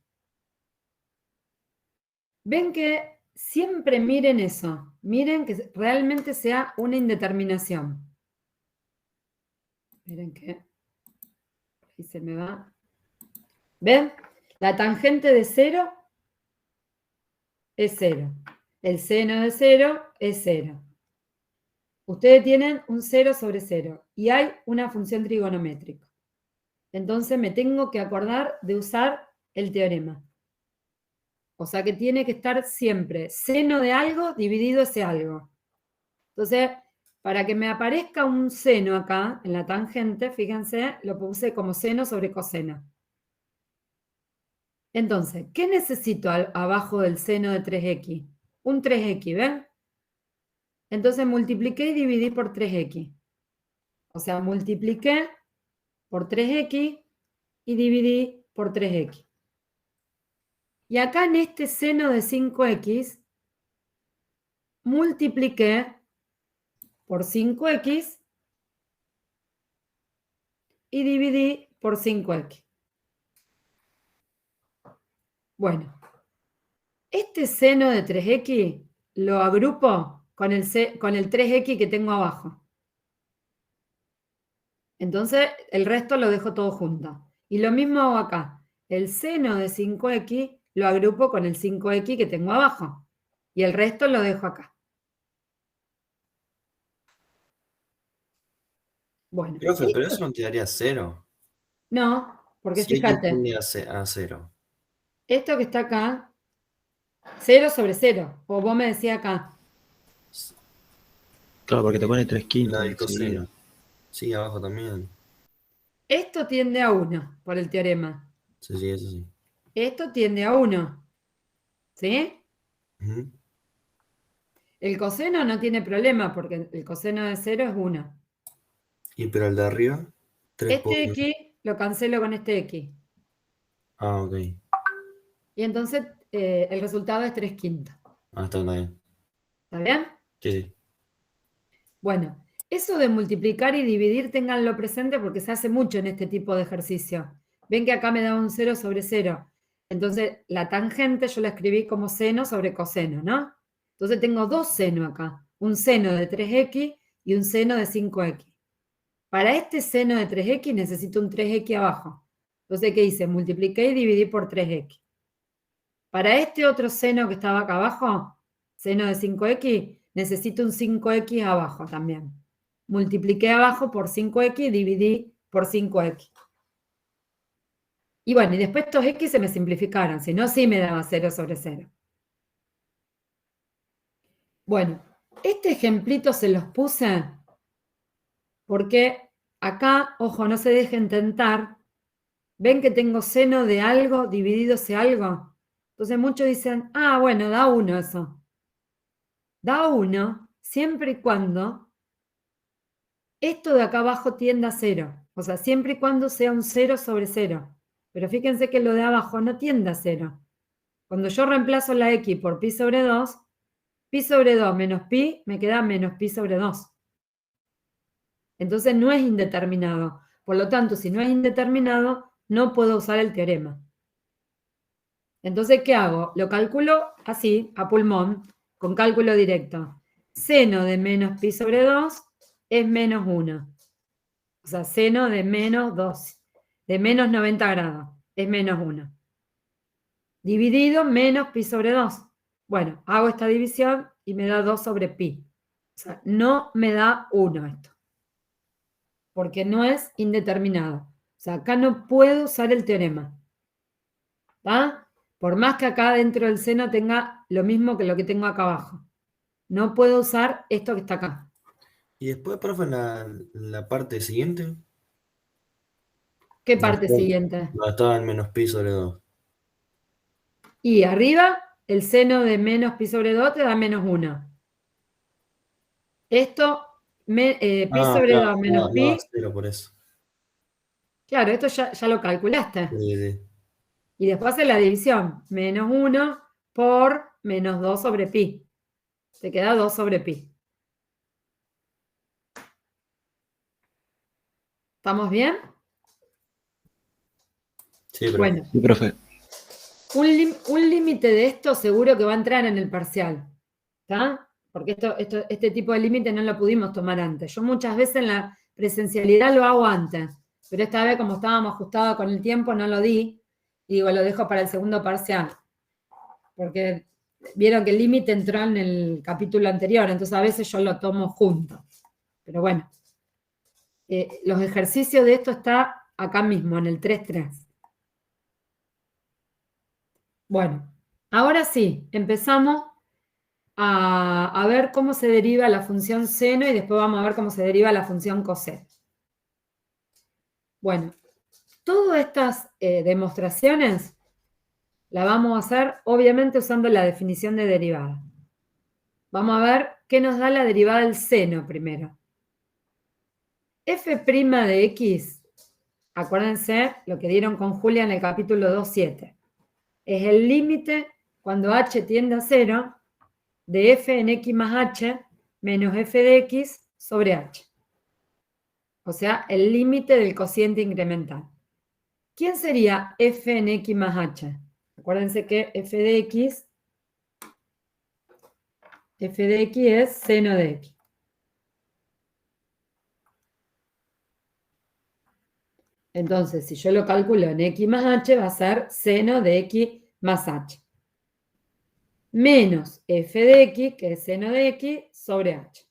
Ven que siempre miren eso. Miren que realmente sea una indeterminación. Miren que ahí se me va. ¿Ven? La tangente de 0 es 0. El seno de 0 es 0. Ustedes tienen un 0 sobre 0 y hay una función trigonométrica. Entonces me tengo que acordar de usar el teorema. O sea que tiene que estar siempre seno de algo dividido ese algo. Entonces, para que me aparezca un seno acá en la tangente, fíjense, lo puse como seno sobre coseno. Entonces, ¿qué necesito abajo del seno de 3x? Un 3x, ¿ven? Entonces multipliqué y dividí por 3x. O sea, multipliqué por 3x y dividí por 3x. Y acá en este seno de 5x, multipliqué por 5x y dividí por 5x. Bueno, este seno de 3x lo agrupo con el 3x que tengo abajo. Entonces, el resto lo dejo todo junto. Y lo mismo hago acá. El seno de 5x lo agrupo con el 5x que tengo abajo. Y el resto lo dejo acá. Bueno, Profe, pero eso no te daría 0. no, porque Si X fíjate, tiende a 0. esto que está acá, 0 sobre 0, o vos me decías acá, Claro, porque te pone 3 La quintos del enseguida. coseno. Sí, abajo también. esto tiende a 1 por el teorema, Sí, sí, eso sí. esto tiende a 1, ¿sí? Ujú. El coseno no tiene problema porque el coseno de 0 es 1. Y pero el de arriba, 3 por Este 1. x lo cancelo con este x. Ah, ok. Y entonces el resultado es 3 quintos. Ah, está bien. ¿Está bien? Sí, sí. Bueno, eso de multiplicar y dividir, ténganlo presente porque se hace mucho en este tipo de ejercicio. Ven que acá me da un 0 sobre 0. Entonces, la tangente yo la escribí como seno sobre coseno, ¿no? Entonces tengo dos senos acá. Un seno de 3x y un seno de 5x. Para este seno de 3x necesito un 3x abajo. Entonces, ¿qué hice? Multipliqué y dividí por 3x. Para este otro seno que estaba acá abajo, seno de 5x, necesito un 5x abajo también. Multipliqué abajo por 5x y dividí por 5x. Y bueno, y después estos x se me simplificaron, si no, sí me daba 0 sobre 0. Bueno, este ejemplito se los puse porque acá, ojo, no se dejen tentar. ¿Ven que tengo seno de algo dividido ese algo? Entonces muchos dicen, ah, bueno, da 1 eso. Da 1 siempre y cuando esto de acá abajo tienda a 0. O sea, siempre y cuando sea un 0 sobre 0. Pero fíjense que lo de abajo no tiende a 0. Cuando yo reemplazo la x por pi sobre 2 menos pi me queda menos pi sobre 2. Entonces no es indeterminado. Por lo tanto, si no es indeterminado, no puedo usar el teorema. Entonces, ¿qué hago? Lo calculo así, a pulmón, con cálculo directo. Seno de menos pi sobre 2 es menos 1. O sea, seno de menos 2, de menos 90 grados, es menos 1. Dividido menos pi sobre 2. Bueno, hago esta división y me da 2 sobre pi. O sea, no me da 1 esto. Porque no es indeterminado. O sea, acá no puedo usar el teorema. ¿Está? Por más que acá dentro del seno tenga lo mismo que lo que tengo acá abajo. No puedo usar esto que está acá. Y después, profe, la parte siguiente, ¿Qué donde parte siguiente? estaba en menos pi sobre 2. Y arriba, el seno de menos pi sobre 2 te da menos 1. Esto, pi Ah, sobre claro, 2 menos no da pi, 0 por eso. claro, esto ya lo calculaste. Sí, sí. Y después hace la división. Menos 1 por menos 2 sobre pi. Te queda 2 sobre pi. ¿Estamos bien? Sí, pero Bueno, Sí, profe. un límite de esto seguro que va a entrar en el parcial. ¿Está? Porque este tipo de límite no lo pudimos tomar antes. Yo muchas veces en la presencialidad lo hago antes, pero esta vez como estábamos ajustados con el tiempo no lo di y digo, lo dejo para el segundo parcial. Porque vieron que el límite entró en el capítulo anterior, entonces a veces yo lo tomo junto. Pero bueno, los ejercicios de esto está acá mismo, en el 3.3. Bueno, ahora sí, empezamos a ver cómo se deriva la función seno y después vamos a ver cómo se deriva la función coseno. Bueno, todas estas demostraciones las vamos a hacer obviamente usando la definición de derivada. Vamos a ver qué nos da la derivada del seno primero. F' de x, acuérdense lo que dieron con Julia en el capítulo 2.7, es el límite cuando h tiende a 0 de f en x más h menos f de x sobre h. O sea, el límite del cociente incremental. ¿Quién sería f en x más h? Acuérdense que f de x es seno de x. Entonces, si yo lo calculo en x más h, va a ser seno de x más h. Menos f de x, que es seno de x, sobre h.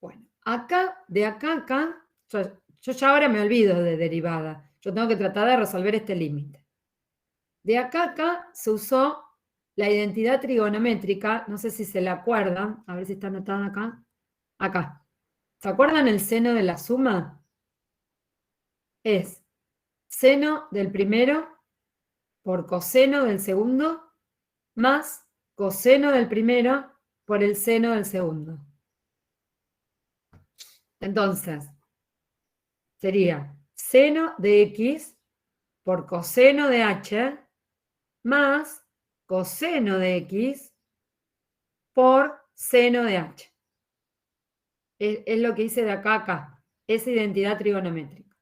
Bueno, Acá, de acá a acá, yo ya ahora me olvido de derivada. Yo tengo que tratar de resolver este límite. De acá a acá se usó la identidad trigonométrica, no sé si se la acuerdan, a ver si está anotada acá. Acá. ¿Se acuerdan el seno de la suma? Es seno del primero por coseno del segundo más coseno del primero por el seno del segundo. Entonces, sería seno de x por coseno de h más coseno de x por seno de h. Es lo que hice de acá a acá, esa identidad trigonométrica.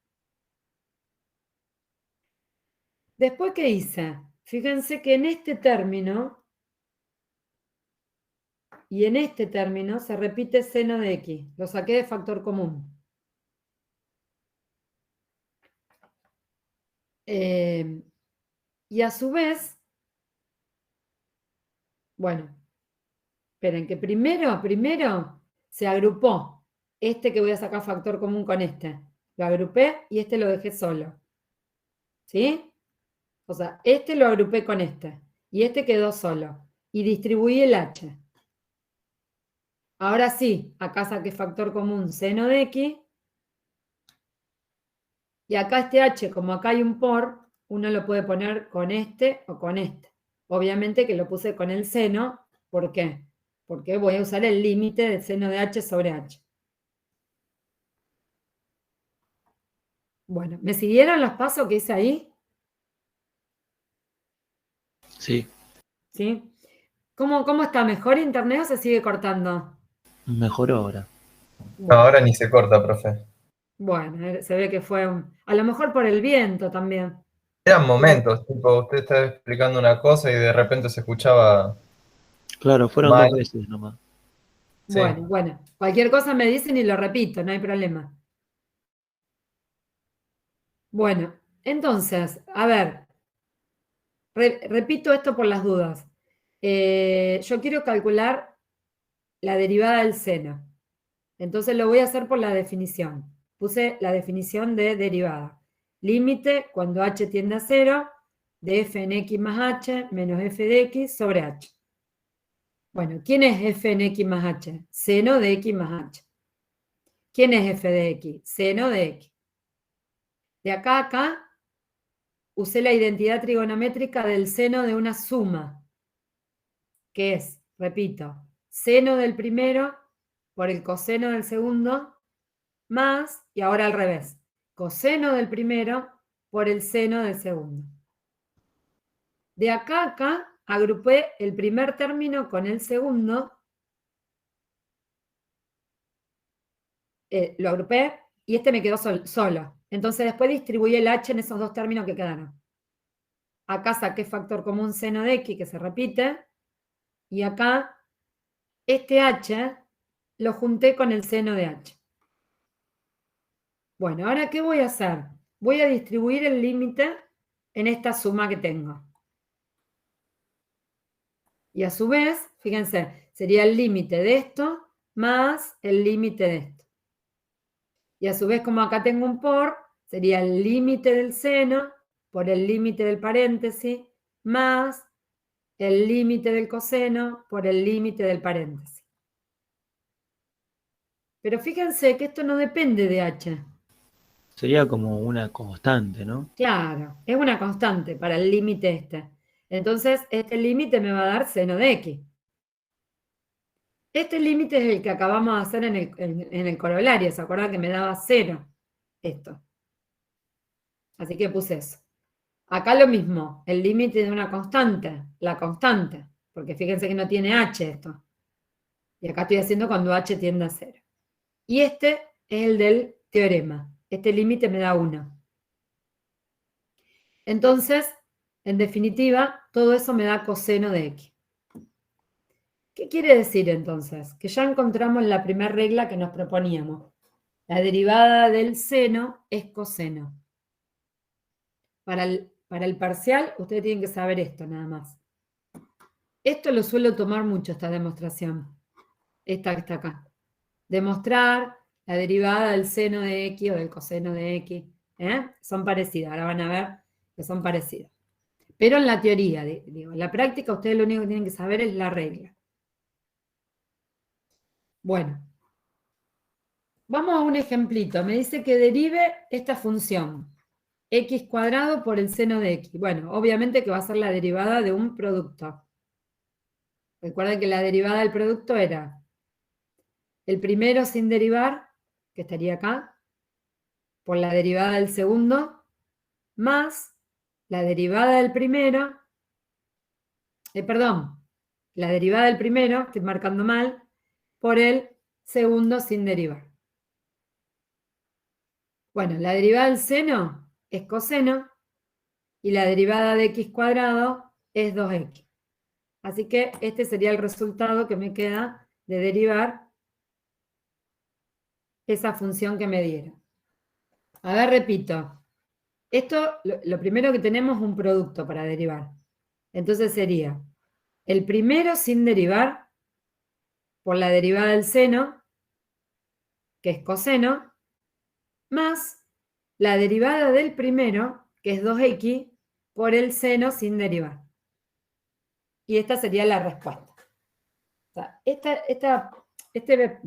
Después, ¿qué hice? Fíjense que en este término y en este término se repite seno de x. Lo saqué de factor común. Y a su vez, bueno, esperen que primero se agrupó este que voy a sacar factor común con este. Lo agrupé y este lo dejé solo. ¿Sí? O sea, este lo agrupé con este. Y este quedó solo. Y distribuí el h. Ahora sí, acá saqué factor común seno de x. Y acá este h, como acá hay un por, uno lo puede poner con este o con este. Obviamente que lo puse con el seno. ¿Por qué? Porque voy a usar el límite del seno de h sobre h. Bueno, ¿me siguieron los pasos que hice ahí? Sí, ¿Sí? ¿Cómo está? ¿Mejor internet o se sigue cortando? mejoró ahora. No, ahora ni se corta, profe. Bueno, se ve que fue a lo mejor por el viento también. Eran momentos, tipo, usted estaba explicando una cosa y de repente se escuchaba Claro, fueron mal. 2 veces nomás. Sí. Bueno, cualquier cosa me dicen y lo repito, no hay problema. Bueno, entonces, a ver, repito esto por las dudas. Yo quiero calcular la derivada del seno. Entonces lo voy a hacer por la definición. Puse la definición de derivada. Límite cuando h tiende a 0 de f en x más h menos f de x sobre h. Bueno, ¿quién es f en x más h? Seno de x más h. ¿Quién es f de x? Seno de x. De acá a acá usé la identidad trigonométrica del seno de una suma, que es, repito, seno del primero por el coseno del segundo, más, y ahora al revés, coseno del primero por el seno del segundo. De acá a acá agrupé el primer término con el segundo, lo agrupé y este me quedó solo. Entonces después distribuí el h en esos dos términos que quedaron. Acá saqué factor común seno de x que se repite, y acá este h lo junté con el seno de h. Bueno, ahora ¿qué voy a hacer? Voy a distribuir el límite en esta suma que tengo. Y a su vez, fíjense, sería el límite de esto más el límite de esto. Y a su vez, como acá tengo un por, sería el límite del seno por el límite del paréntesis más el límite del coseno por el límite del paréntesis. Pero fíjense que esto no depende de h. Sería como una constante, ¿no? Claro, es una constante para el límite este. Entonces, este límite me va a dar seno de x. Este límite es el que acabamos de hacer en el corolario. ¿Se acuerdan que me daba 0? Esto. Así que puse eso. Acá lo mismo, el límite de una constante, la constante, porque fíjense que no tiene h esto. Y acá estoy haciendo cuando h tiende a 0. Y este es el del teorema. Este límite me da 1. Entonces, en definitiva, todo eso me da coseno de x. ¿Qué quiere decir entonces? Que ya encontramos la primera regla que nos proponíamos. La derivada del seno es coseno. Para el parcial, ustedes tienen que saber esto nada más. Esto lo suelo tomar mucho, esta demostración. Esta que está acá. Demostrar la derivada del seno de X o del coseno de X. Son parecidas, ahora van a ver que son parecidas. Pero en la teoría, digo, en la práctica ustedes lo único que tienen que saber es la regla. Bueno, vamos a un ejemplito. Me dice que derive esta función, x cuadrado por el seno de x. Bueno, obviamente que va a ser la derivada de un producto. Recuerden que la derivada del producto era el primero sin derivar, que estaría acá, por la derivada del segundo, más la derivada del primero, la derivada del primero, estoy marcando mal, por el segundo sin derivar. Bueno, la derivada del seno es coseno y la derivada de x cuadrado es 2x. Así que este sería el resultado que me queda de derivar esa función que me dieron. A ver, repito. Esto, lo primero que tenemos es un producto para derivar. Entonces sería el primero sin derivar por la derivada del seno, que es coseno, más la derivada del primero, que es 2x, por el seno sin derivar. Y esta sería la respuesta. O sea, este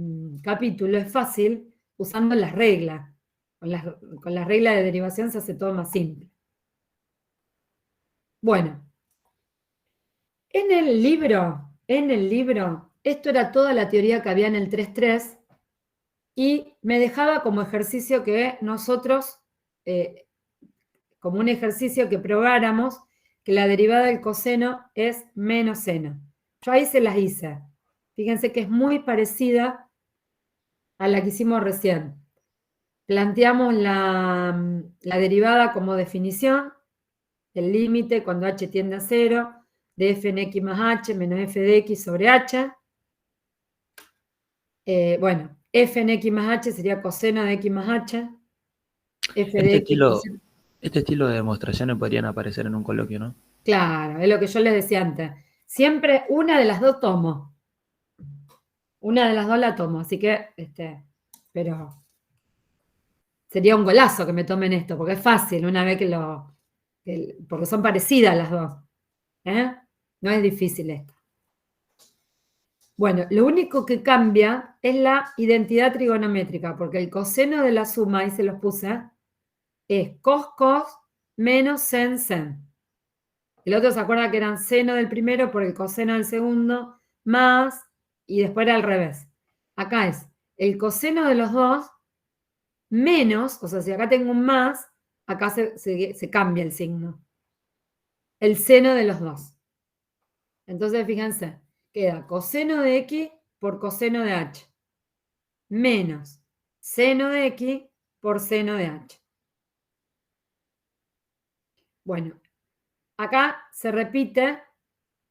capítulo es fácil usando las reglas. Con las reglas de derivación se hace todo más simple. Bueno, en el libro, esto era toda la teoría que había en el 3.3 y me dejaba como ejercicio que nosotros, como un ejercicio que probáramos que la derivada del coseno es menos seno. Yo ahí se las hice. Fíjense que es muy parecida a la que hicimos recién. Planteamos la derivada como definición, el límite cuando h tiende a 0, de f en x más h menos f de x sobre h. Bueno, f en x más h sería coseno de x más h. F de x coseno. Este estilo de demostraciones podrían aparecer en un coloquio, ¿no? Claro, es lo que yo les decía antes. Siempre una de las dos tomo. Una de las dos la tomo, así que, pero sería un golazo que me tomen esto, porque es fácil una vez porque son parecidas las dos. No es difícil esto. Bueno, lo único que cambia es la identidad trigonométrica, porque el coseno de la suma, ahí se los puse, es cos menos sen. El otro se acuerda que eran seno del primero por el coseno del segundo, más, y después era al revés. Acá es el coseno de los dos menos, o sea, si acá tengo un más, acá se cambia el signo. El seno de los dos. Entonces, fíjense, queda coseno de x por coseno de h, menos seno de x por seno de h. Bueno, acá se repite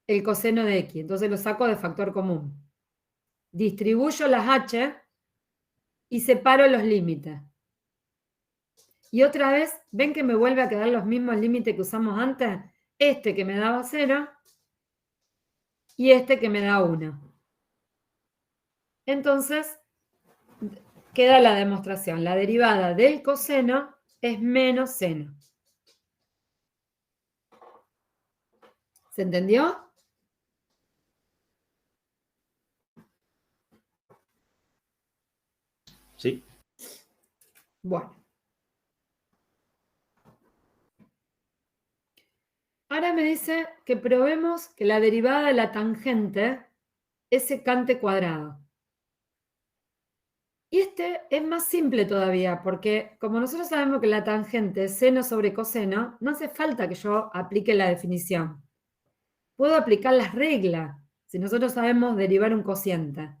el coseno de x, entonces lo saco de factor común. Distribuyo las h y separo los límites. Y otra vez, ¿ven que me vuelve a quedar los mismos límites que usamos antes? Este que me daba 0 y este que me da 1. Entonces, queda la demostración. La derivada del coseno es menos seno. ¿Se entendió? Sí. Bueno. Ahora me dice que probemos que la derivada de la tangente es secante cuadrado. Y este es más simple todavía, porque como nosotros sabemos que la tangente es seno sobre coseno, no hace falta que yo aplique la definición. Puedo aplicar las reglas, si nosotros sabemos derivar un cociente.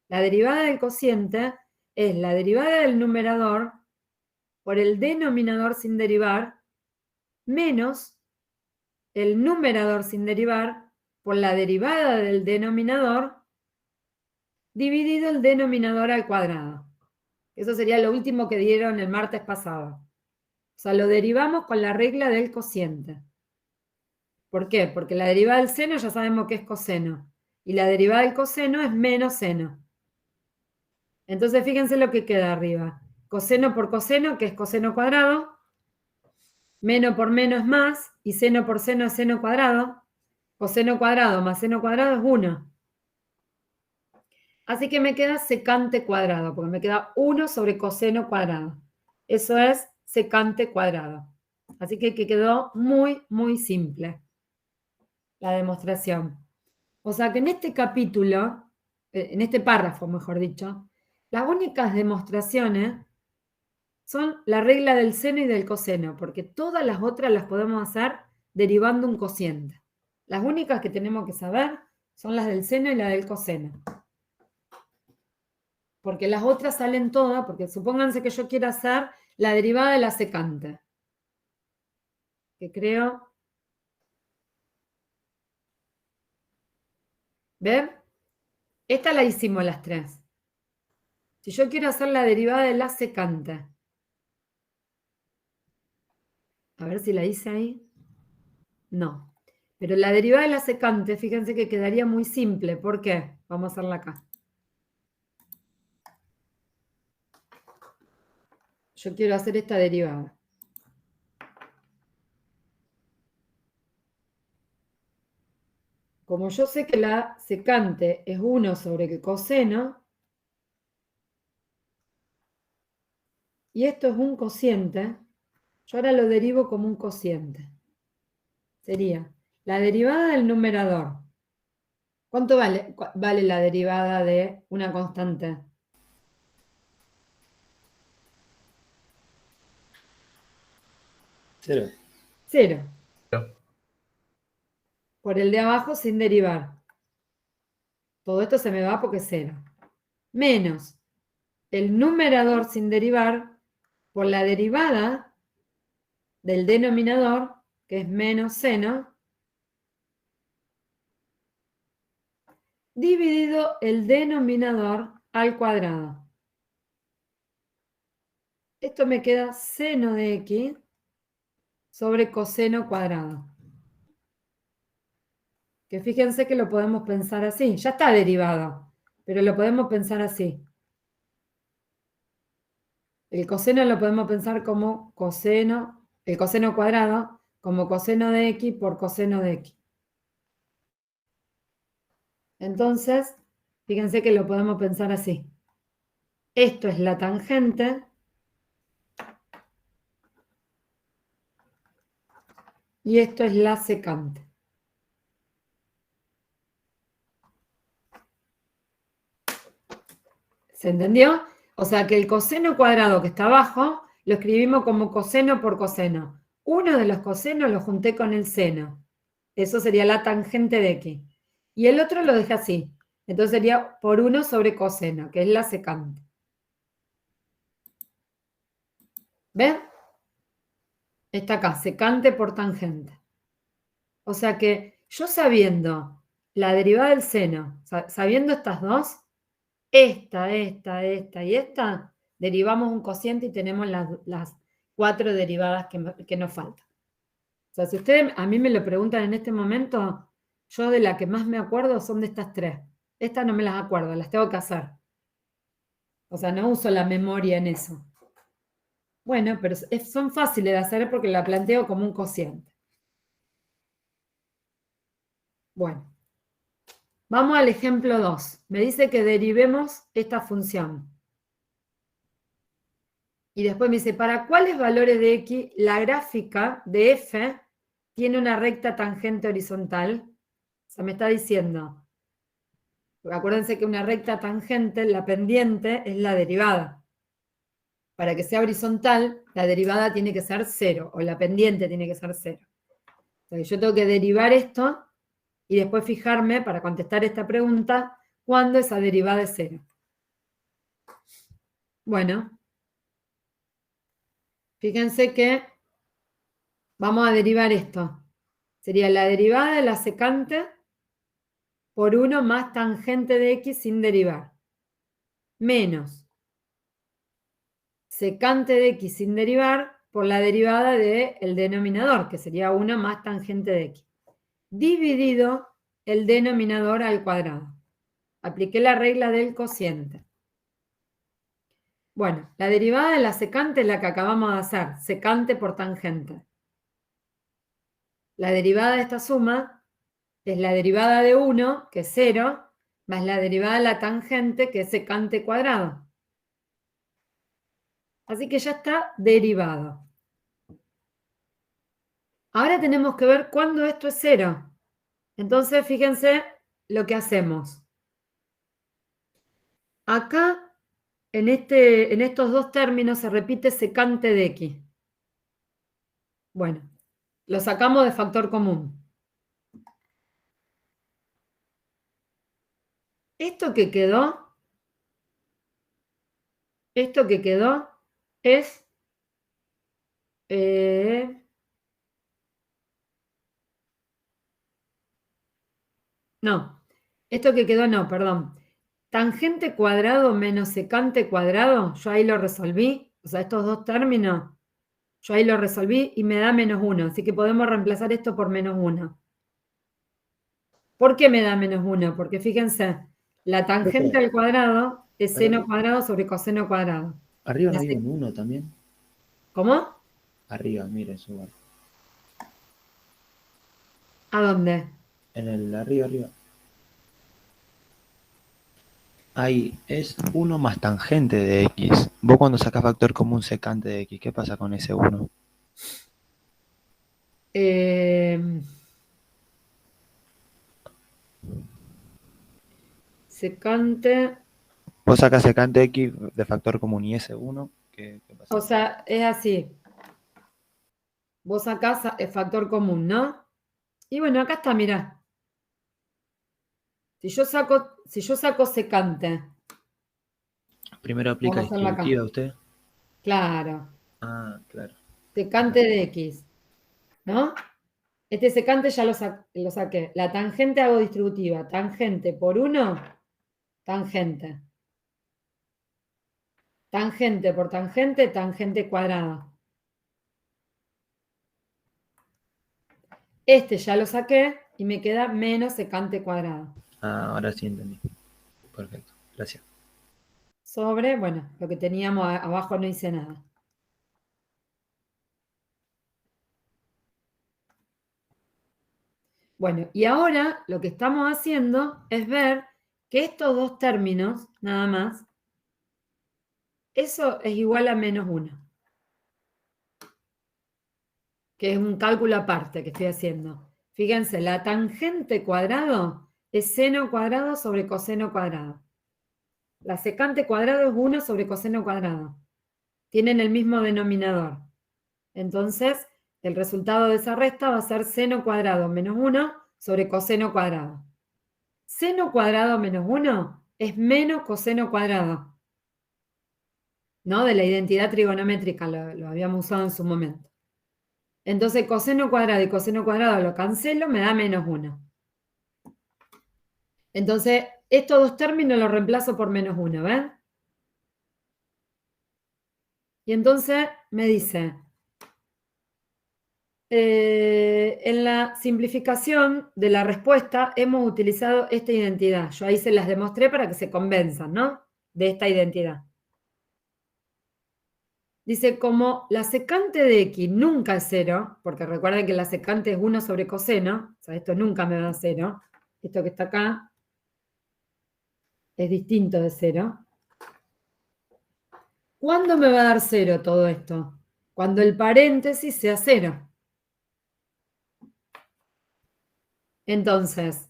La derivada del cociente es la derivada del numerador por el denominador sin derivar, menos el numerador sin derivar por la derivada del denominador dividido el denominador al cuadrado. Eso sería lo último que dieron el martes pasado. O sea, lo derivamos con la regla del cociente. ¿Por qué? Porque la derivada del seno ya sabemos que es coseno. Y la derivada del coseno es menos seno. Entonces, fíjense lo que queda arriba. Coseno por coseno, que es coseno cuadrado. Menos por menos es más. Y seno por seno es seno cuadrado. Coseno cuadrado más seno cuadrado es 1. Así que me queda secante cuadrado, porque me queda 1 sobre coseno cuadrado. Eso es secante cuadrado. Así que quedó muy, muy simple la demostración. O sea que en este capítulo, en este párrafo, mejor dicho, las únicas demostraciones son la regla del seno y del coseno, porque todas las otras las podemos hacer derivando un cociente. Las únicas que tenemos que saber son las del seno y la del coseno. Porque las otras salen todas, porque supónganse que yo quiero hacer la derivada de la secante. Que creo... ¿Ven? Esta la hicimos las tres. Si yo quiero hacer la derivada de la secante. A ver si la hice ahí. No. Pero la derivada de la secante, fíjense que quedaría muy simple. ¿Por qué? Vamos a hacerla acá. Yo quiero hacer esta derivada. Como yo sé que la secante es 1 sobre el coseno, y esto es un cociente, yo ahora lo derivo como un cociente. Sería la derivada del numerador. ¿Cuánto vale la derivada de una constante? Cero. 0. Cero. Por el de abajo sin derivar. Todo esto se me va porque es 0. Menos el numerador sin derivar por la derivada del denominador, que es menos seno, dividido el denominador al cuadrado. Esto me queda seno de x sobre coseno cuadrado. Que fíjense que lo podemos pensar así. Ya está derivado, pero lo podemos pensar así. El coseno lo podemos pensar como coseno, el coseno cuadrado, como coseno de x por coseno de x. Entonces, fíjense que lo podemos pensar así. Esto es la tangente y esto es la secante. ¿Se entendió? O sea que el coseno cuadrado que está abajo lo escribimos como coseno por coseno. Uno de los cosenos lo junté con el seno. Eso sería la tangente de x. Y el otro lo dejé así. Entonces sería por 1 sobre coseno, que es la secante. ¿Ven? Está acá, secante por tangente. O sea que yo sabiendo la derivada del seno, sabiendo estas dos, esta y esta, derivamos un cociente y tenemos las 4 derivadas que nos faltan. O sea, si ustedes a mí me lo preguntan en este momento, yo de la que más me acuerdo son de estas 3. Estas no me las acuerdo, las tengo que hacer. O sea, no uso la memoria en eso. Bueno, pero son fáciles de hacer porque la planteo como un cociente. Bueno. Vamos al ejemplo 2. Me dice que derivemos esta función. Y después me dice, ¿para cuáles valores de x la gráfica de f tiene una recta tangente horizontal? O sea, me está diciendo, acuérdense que una recta tangente, la pendiente es la derivada. Para que sea horizontal, la derivada tiene que ser 0, o la pendiente tiene que ser 0. O sea, yo tengo que derivar esto y después fijarme, para contestar esta pregunta, cuándo esa derivada es 0. Bueno, fíjense que vamos a derivar esto. Sería la derivada de la secante por 1 más tangente de x sin derivar. Menos secante de x sin derivar por la derivada del denominador, que sería 1 más tangente de x. Dividido el denominador al cuadrado. Apliqué la regla del cociente. Bueno, la derivada de la secante es la que acabamos de hacer, secante por tangente. La derivada de esta suma es la derivada de 1, que es 0, más la derivada de la tangente, que es secante cuadrado. Así que ya está derivado. Ahora tenemos que ver cuándo esto es 0. Entonces, fíjense lo que hacemos. Acá, en estos dos términos, se repite secante de x. Bueno, lo sacamos de factor común. Esto que quedó es... no, esto que quedó no, perdón. Tangente cuadrado menos secante cuadrado, yo ahí lo resolví. O sea, estos dos términos, yo ahí lo resolví y me da menos 1. Así que podemos reemplazar esto por menos 1. ¿Por qué me da menos 1? Porque fíjense, la tangente al cuadrado es seno cuadrado sobre coseno cuadrado. Arriba no hay un 1 también. ¿Cómo? Arriba, mire, suba. ¿A dónde? En el arriba. Ahí es 1 más tangente de x. Vos cuando sacás factor común secante de x, ¿qué pasa con ese 1? Secante, Vos sacás secante de x de factor común y ese 1, ¿qué pasa? o sea, es así. Vos sacás el factor común, ¿no? Y bueno, acá está, mirá. Si yo saco secante, Primero aplica vamos a hacerlo acá. distributiva usted. Claro, Ah, claro. secante de x, ¿no? Este secante ya lo saqué. La tangente hago distributiva. Tangente por 1, tangente. Tangente por tangente, tangente cuadrada. Este ya lo saqué y me queda menos secante cuadrado. Ah, ahora sí entendí. Perfecto, gracias. Sobre, bueno, lo que teníamos abajo no hice nada. Bueno, y ahora lo que estamos haciendo es ver que estos dos términos, nada más, eso es igual a menos 1. Que es un cálculo aparte que estoy haciendo. Fíjense, la tangente cuadrado es seno cuadrado sobre coseno cuadrado. La secante cuadrado es 1 sobre coseno cuadrado. Tienen el mismo denominador. Entonces, el resultado de esa resta va a ser seno cuadrado menos 1 sobre coseno cuadrado. Seno cuadrado menos 1 es menos coseno cuadrado. ¿No? De la identidad trigonométrica, lo habíamos usado en su momento. Entonces, coseno cuadrado y coseno cuadrado lo cancelo, me da menos 1. Entonces, estos dos términos los reemplazo por menos 1, ¿ven? Y entonces me dice, en la simplificación de la respuesta hemos utilizado esta identidad. Yo ahí se las demostré para que se convenzan, ¿no? De esta identidad. Dice, como la secante de x nunca es 0, porque recuerden que la secante es 1 sobre coseno, o sea, esto nunca me da 0, esto que está acá es distinto de 0. ¿Cuándo me va a dar 0 todo esto? Cuando el paréntesis sea 0. Entonces,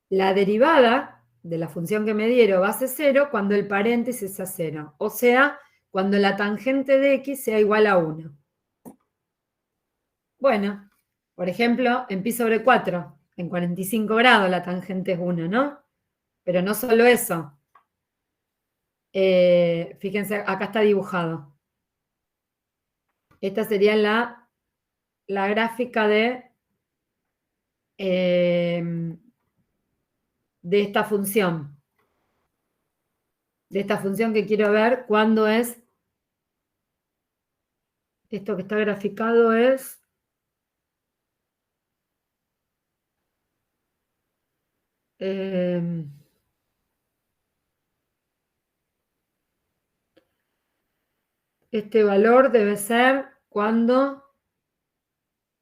la derivada de la función que me dieron va a ser 0 cuando el paréntesis sea 0. O sea, cuando la tangente de x sea igual a 1. Bueno, por ejemplo, en pi sobre 4, en 45 grados la tangente es 1, ¿no? Pero no solo eso. Fíjense, acá está dibujado. Esta sería la gráfica de esta función. De esta función que quiero ver cuándo es. Esto que está graficado es. este valor debe ser cuando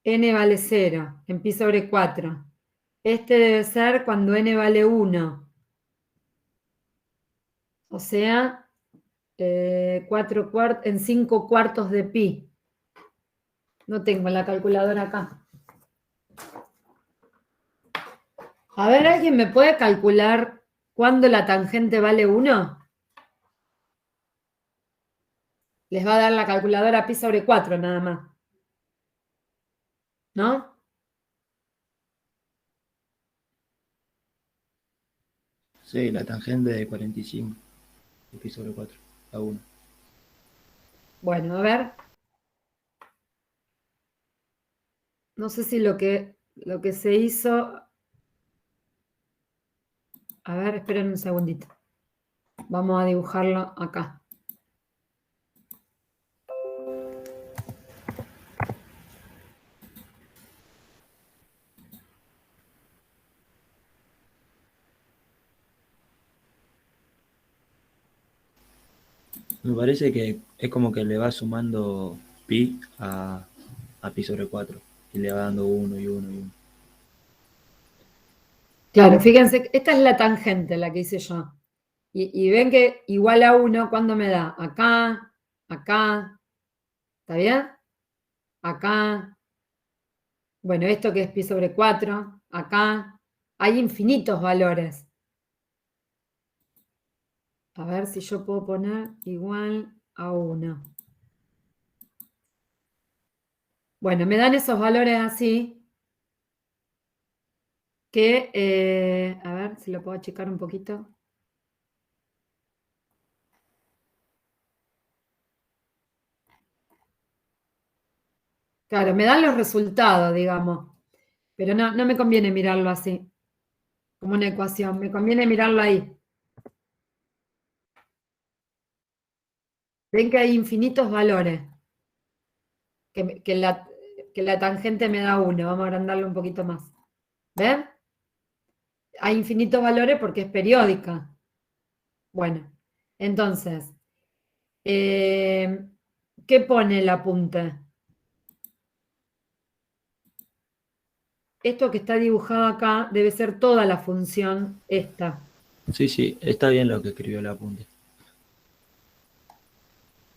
n vale 0, en pi sobre 4. Este debe ser cuando n vale 1. O sea, 4 en 5 cuartos de pi. No tengo la calculadora acá. A ver, ¿alguien me puede calcular cuándo la tangente vale 1? Les va a dar la calculadora pi sobre 4 nada más. ¿No? Sí, la tangente de 45. De pi sobre 4. A 1. Bueno, a ver. No sé si lo que se hizo... A ver, esperen un segundito. Vamos a dibujarlo acá. Me parece que es como que le va sumando pi a pi sobre 4. Y le va dando 1 y 1 y 1. Claro, fíjense, esta es la tangente, la que hice yo. Y ven que igual a 1, ¿cuándo me da? Acá, acá, ¿está bien? Acá. Bueno, esto que es pi sobre 4, acá. Hay infinitos valores. A ver si yo puedo poner igual a 1. Bueno, me dan esos valores así. Que, a ver si lo puedo achicar un poquito. Claro, me dan los resultados, digamos. Pero no me conviene mirarlo así, como una ecuación. Me conviene mirarlo ahí. Ven que hay infinitos valores. Que la tangente me da 1. Vamos a agrandarlo un poquito más. ¿Ven? Hay infinitos valores porque es periódica. Bueno, entonces, ¿qué pone el apunte? Esto que está dibujado acá debe ser toda la función esta. Sí, está bien lo que escribió el apunte.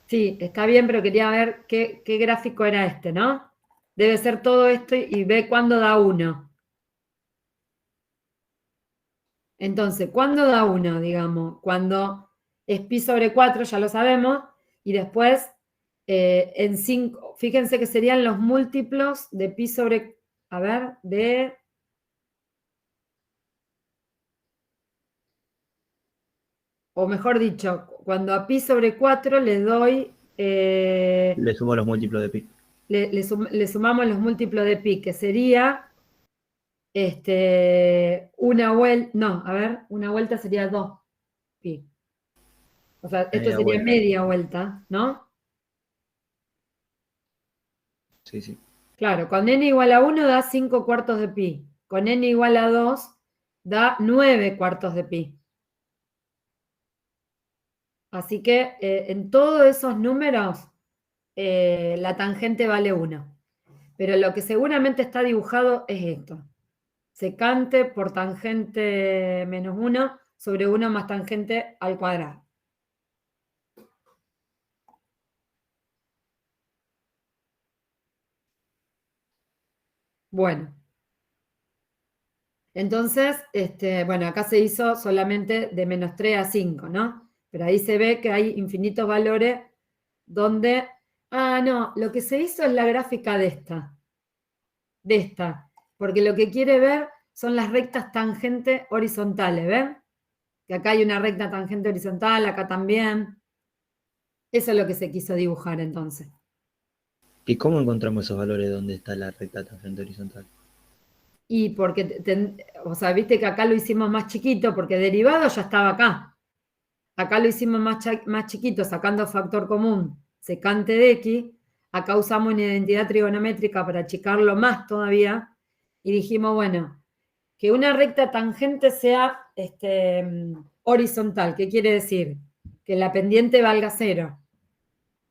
Sí, está bien, pero quería ver qué gráfico era este, ¿no? Debe ser todo esto y ve cuándo da 1. Entonces, ¿cuándo da 1, digamos? Cuando es pi sobre 4, ya lo sabemos, y después en 5, fíjense que serían los múltiplos de pi sobre, a ver, o mejor dicho, cuando a pi sobre 4 le doy... Le sumo los múltiplos de pi. Le sumamos los múltiplos de pi, que sería una vuelta, no, a ver, una vuelta sería 2 pi. O sea, esto Media sería vuelta. media vuelta, ¿no? Sí. Claro, con n igual a 1 da 5 cuartos de pi. Con n igual a 2 da 9 cuartos de pi. Así que en todos esos números la tangente vale 1. Pero lo que seguramente está dibujado es esto. Secante por tangente menos 1 sobre 1 más tangente al cuadrado. Bueno. Entonces, bueno, acá se hizo solamente de menos 3 a 5, ¿no? Pero ahí se ve que hay infinitos valores donde... Ah, no, lo que se hizo es la gráfica de esta. Porque lo que quiere ver son las rectas tangentes horizontales, ¿ven? Que acá hay una recta tangente horizontal, acá también. Eso es lo que se quiso dibujar entonces. ¿Y cómo encontramos esos valores donde está la recta tangente horizontal? Y porque, o sea, viste que acá lo hicimos más chiquito, porque derivado ya estaba acá. Acá lo hicimos más chiquito, sacando factor común, secante de x. Acá usamos una identidad trigonométrica para achicarlo más todavía. Y dijimos, bueno, que una recta tangente sea horizontal. ¿Qué quiere decir? Que la pendiente valga 0.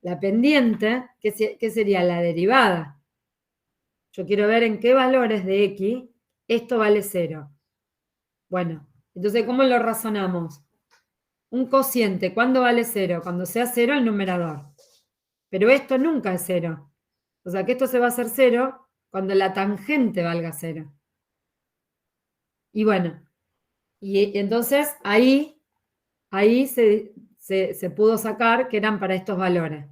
La pendiente, ¿qué sería? La derivada. Yo quiero ver en qué valores de x esto vale 0. Bueno, entonces, ¿cómo lo razonamos? Un cociente, ¿cuándo vale 0? Cuando sea 0 el numerador. Pero esto nunca es 0. O sea que esto se va a hacer 0 cuando la tangente valga 0. Y bueno, y entonces ahí se pudo sacar que eran para estos valores.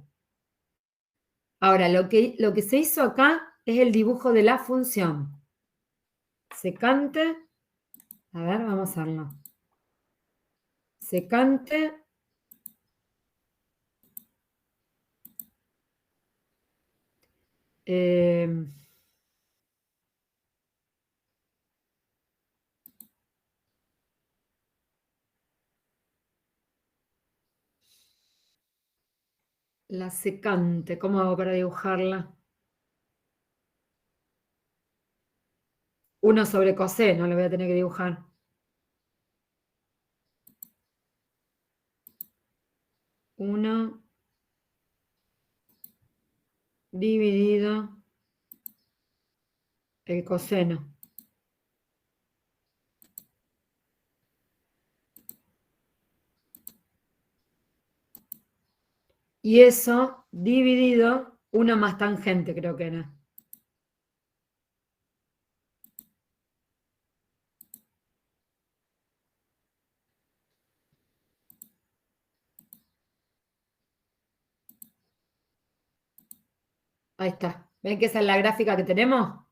Ahora, lo que se hizo acá es el dibujo de la función. Secante, a ver, vamos a hacerlo. Secante la secante, ¿cómo hago para dibujarla? 1 sobre coseno lo voy a tener que dibujar. 1 dividido el coseno. Y eso dividido 1 más tangente, creo que era. Ahí está. ¿Ven que esa es la gráfica que tenemos?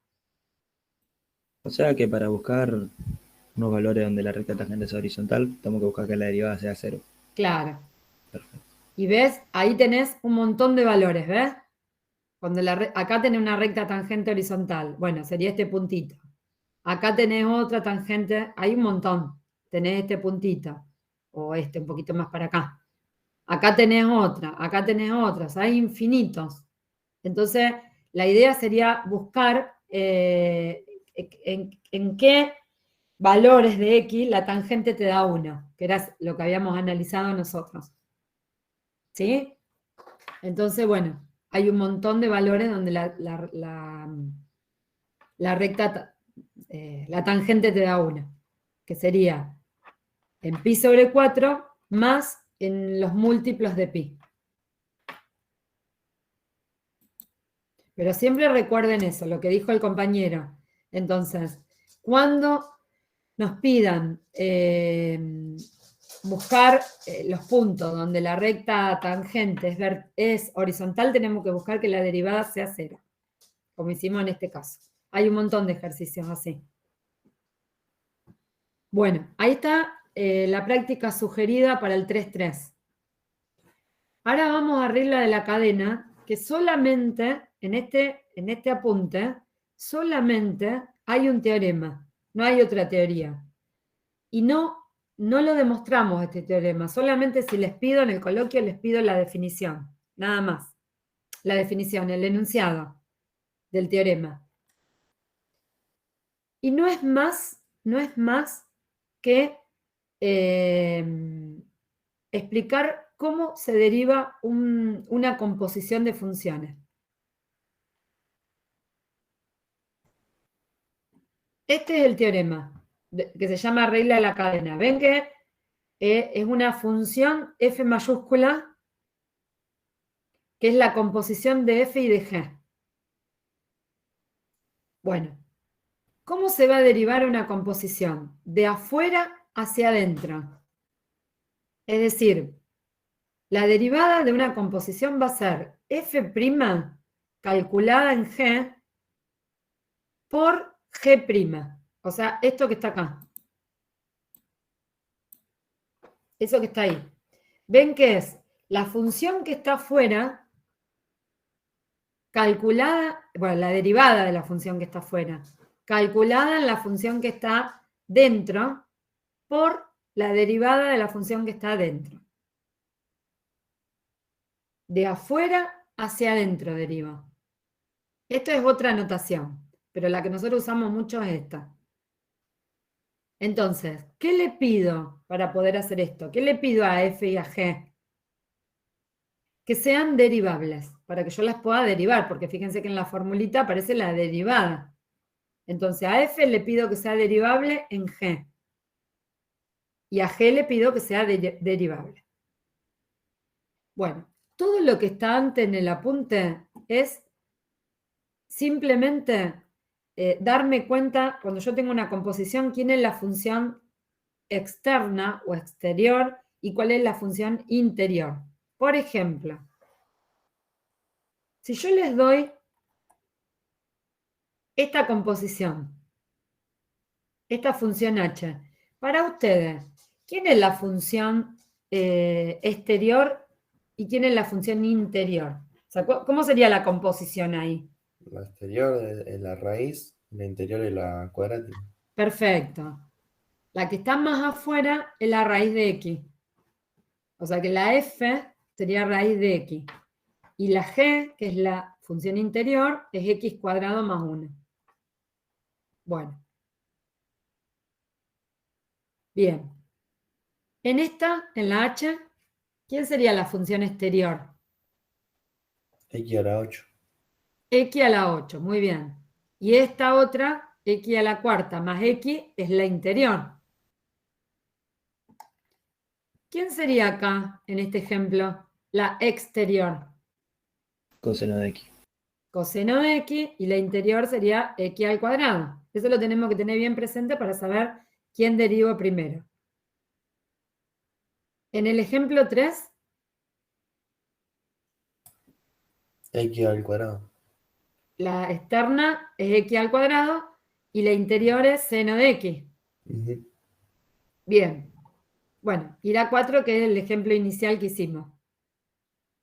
O sea que para buscar unos valores donde la recta tangente es horizontal, tenemos que buscar que la derivada sea 0. Claro. Perfecto. Y ves, ahí tenés un montón de valores, ¿ves? Cuando acá tenés una recta tangente horizontal. Bueno, sería este puntito. Acá tenés otra tangente, hay un montón. Tenés este puntito. O este, un poquito más para acá. Acá tenés otras. Hay infinitos. Entonces, la idea sería buscar en qué valores de x la tangente te da 1, que era lo que habíamos analizado nosotros. ¿Sí? Entonces, bueno, hay un montón de valores donde la recta, la tangente te da 1, que sería en pi sobre 4 más en los múltiplos de pi. Pero siempre recuerden eso, lo que dijo el compañero. Entonces, cuando nos pidan buscar los puntos donde la recta tangente es horizontal, tenemos que buscar que la derivada sea 0, como hicimos en este caso. Hay un montón de ejercicios así. Bueno, ahí está la práctica sugerida para el 3.3. Ahora vamos a regla de la cadena, que solamente en este apunte, solamente hay un teorema, no hay otra teoría. Y no lo demostramos este teorema, solamente si les pido en el coloquio, les pido la definición, nada más. La definición, el enunciado del teorema. Y no es más que explicar cómo se deriva una composición de funciones. Este es el teorema, que se llama regla de la cadena. Ven que es una función f mayúscula, que es la composición de f y de g. Bueno, ¿cómo se va a derivar una composición? De afuera hacia adentro. Es decir, la derivada de una composición va a ser f' calculada en g por g'. O sea, esto que está acá. Eso que está ahí. Ven que es la función que está afuera calculada, bueno, la derivada de la función que está afuera, calculada en la función que está dentro por la derivada de la función que está adentro. De afuera hacia adentro deriva. Esto es otra notación, pero la que nosotros usamos mucho es esta. Entonces, ¿qué le pido para poder hacer esto? ¿Qué le pido a f y a g? que sean derivables, para que yo las pueda derivar, porque fíjense que en la formulita aparece la derivada. Entonces a f le pido que sea derivable en g. Y a g le pido que sea derivable. Bueno, todo lo que está antes en el apunte es simplemente darme cuenta, cuando yo tengo una composición, quién es la función externa o exterior y cuál es la función interior. Por ejemplo, si yo les doy esta composición, esta función h, para ustedes, ¿quién es la función exterior y quién es la función interior? O sea, ¿cómo sería la composición ahí? La exterior es la raíz, la interior es la cuadrática. Perfecto. La que está más afuera es la raíz de x. O sea que la f sería raíz de x. Y la g, que es la función interior, es x cuadrado más 1. Bueno. Bien. En esta, en la h, ¿quién sería la función exterior? X a la 8. X a la 8, muy bien. Y esta otra, x a la cuarta más x, es la interior. ¿Quién sería acá, en este ejemplo, la exterior? Coseno de x. Coseno de x, y la interior sería x al cuadrado. Eso lo tenemos que tener bien presente para saber quién deriva primero. En el ejemplo 3, X al cuadrado. la externa es x al cuadrado y la interior es seno de x. Ujú. Bien. Bueno, y la 4, que es el ejemplo inicial que hicimos.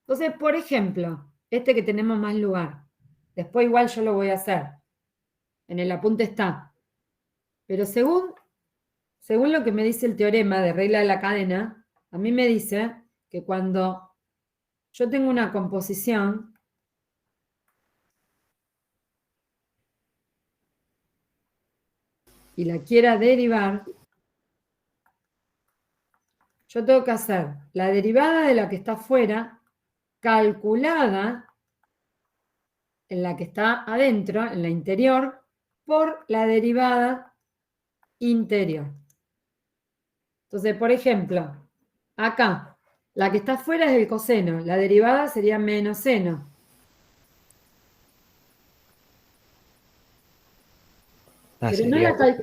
Entonces, por ejemplo, este que tenemos más lugar. Después igual yo lo voy a hacer. En el apunte está. Pero según lo que me dice el teorema de regla de la cadena, a mí me dice que cuando yo tengo una composición y la quiera derivar, yo tengo que hacer la derivada de la que está afuera calculada en la que está adentro, en la interior, por la derivada interior. Entonces, por ejemplo, acá, la que está afuera es el coseno, la derivada sería menos seno. Ah, Pero no la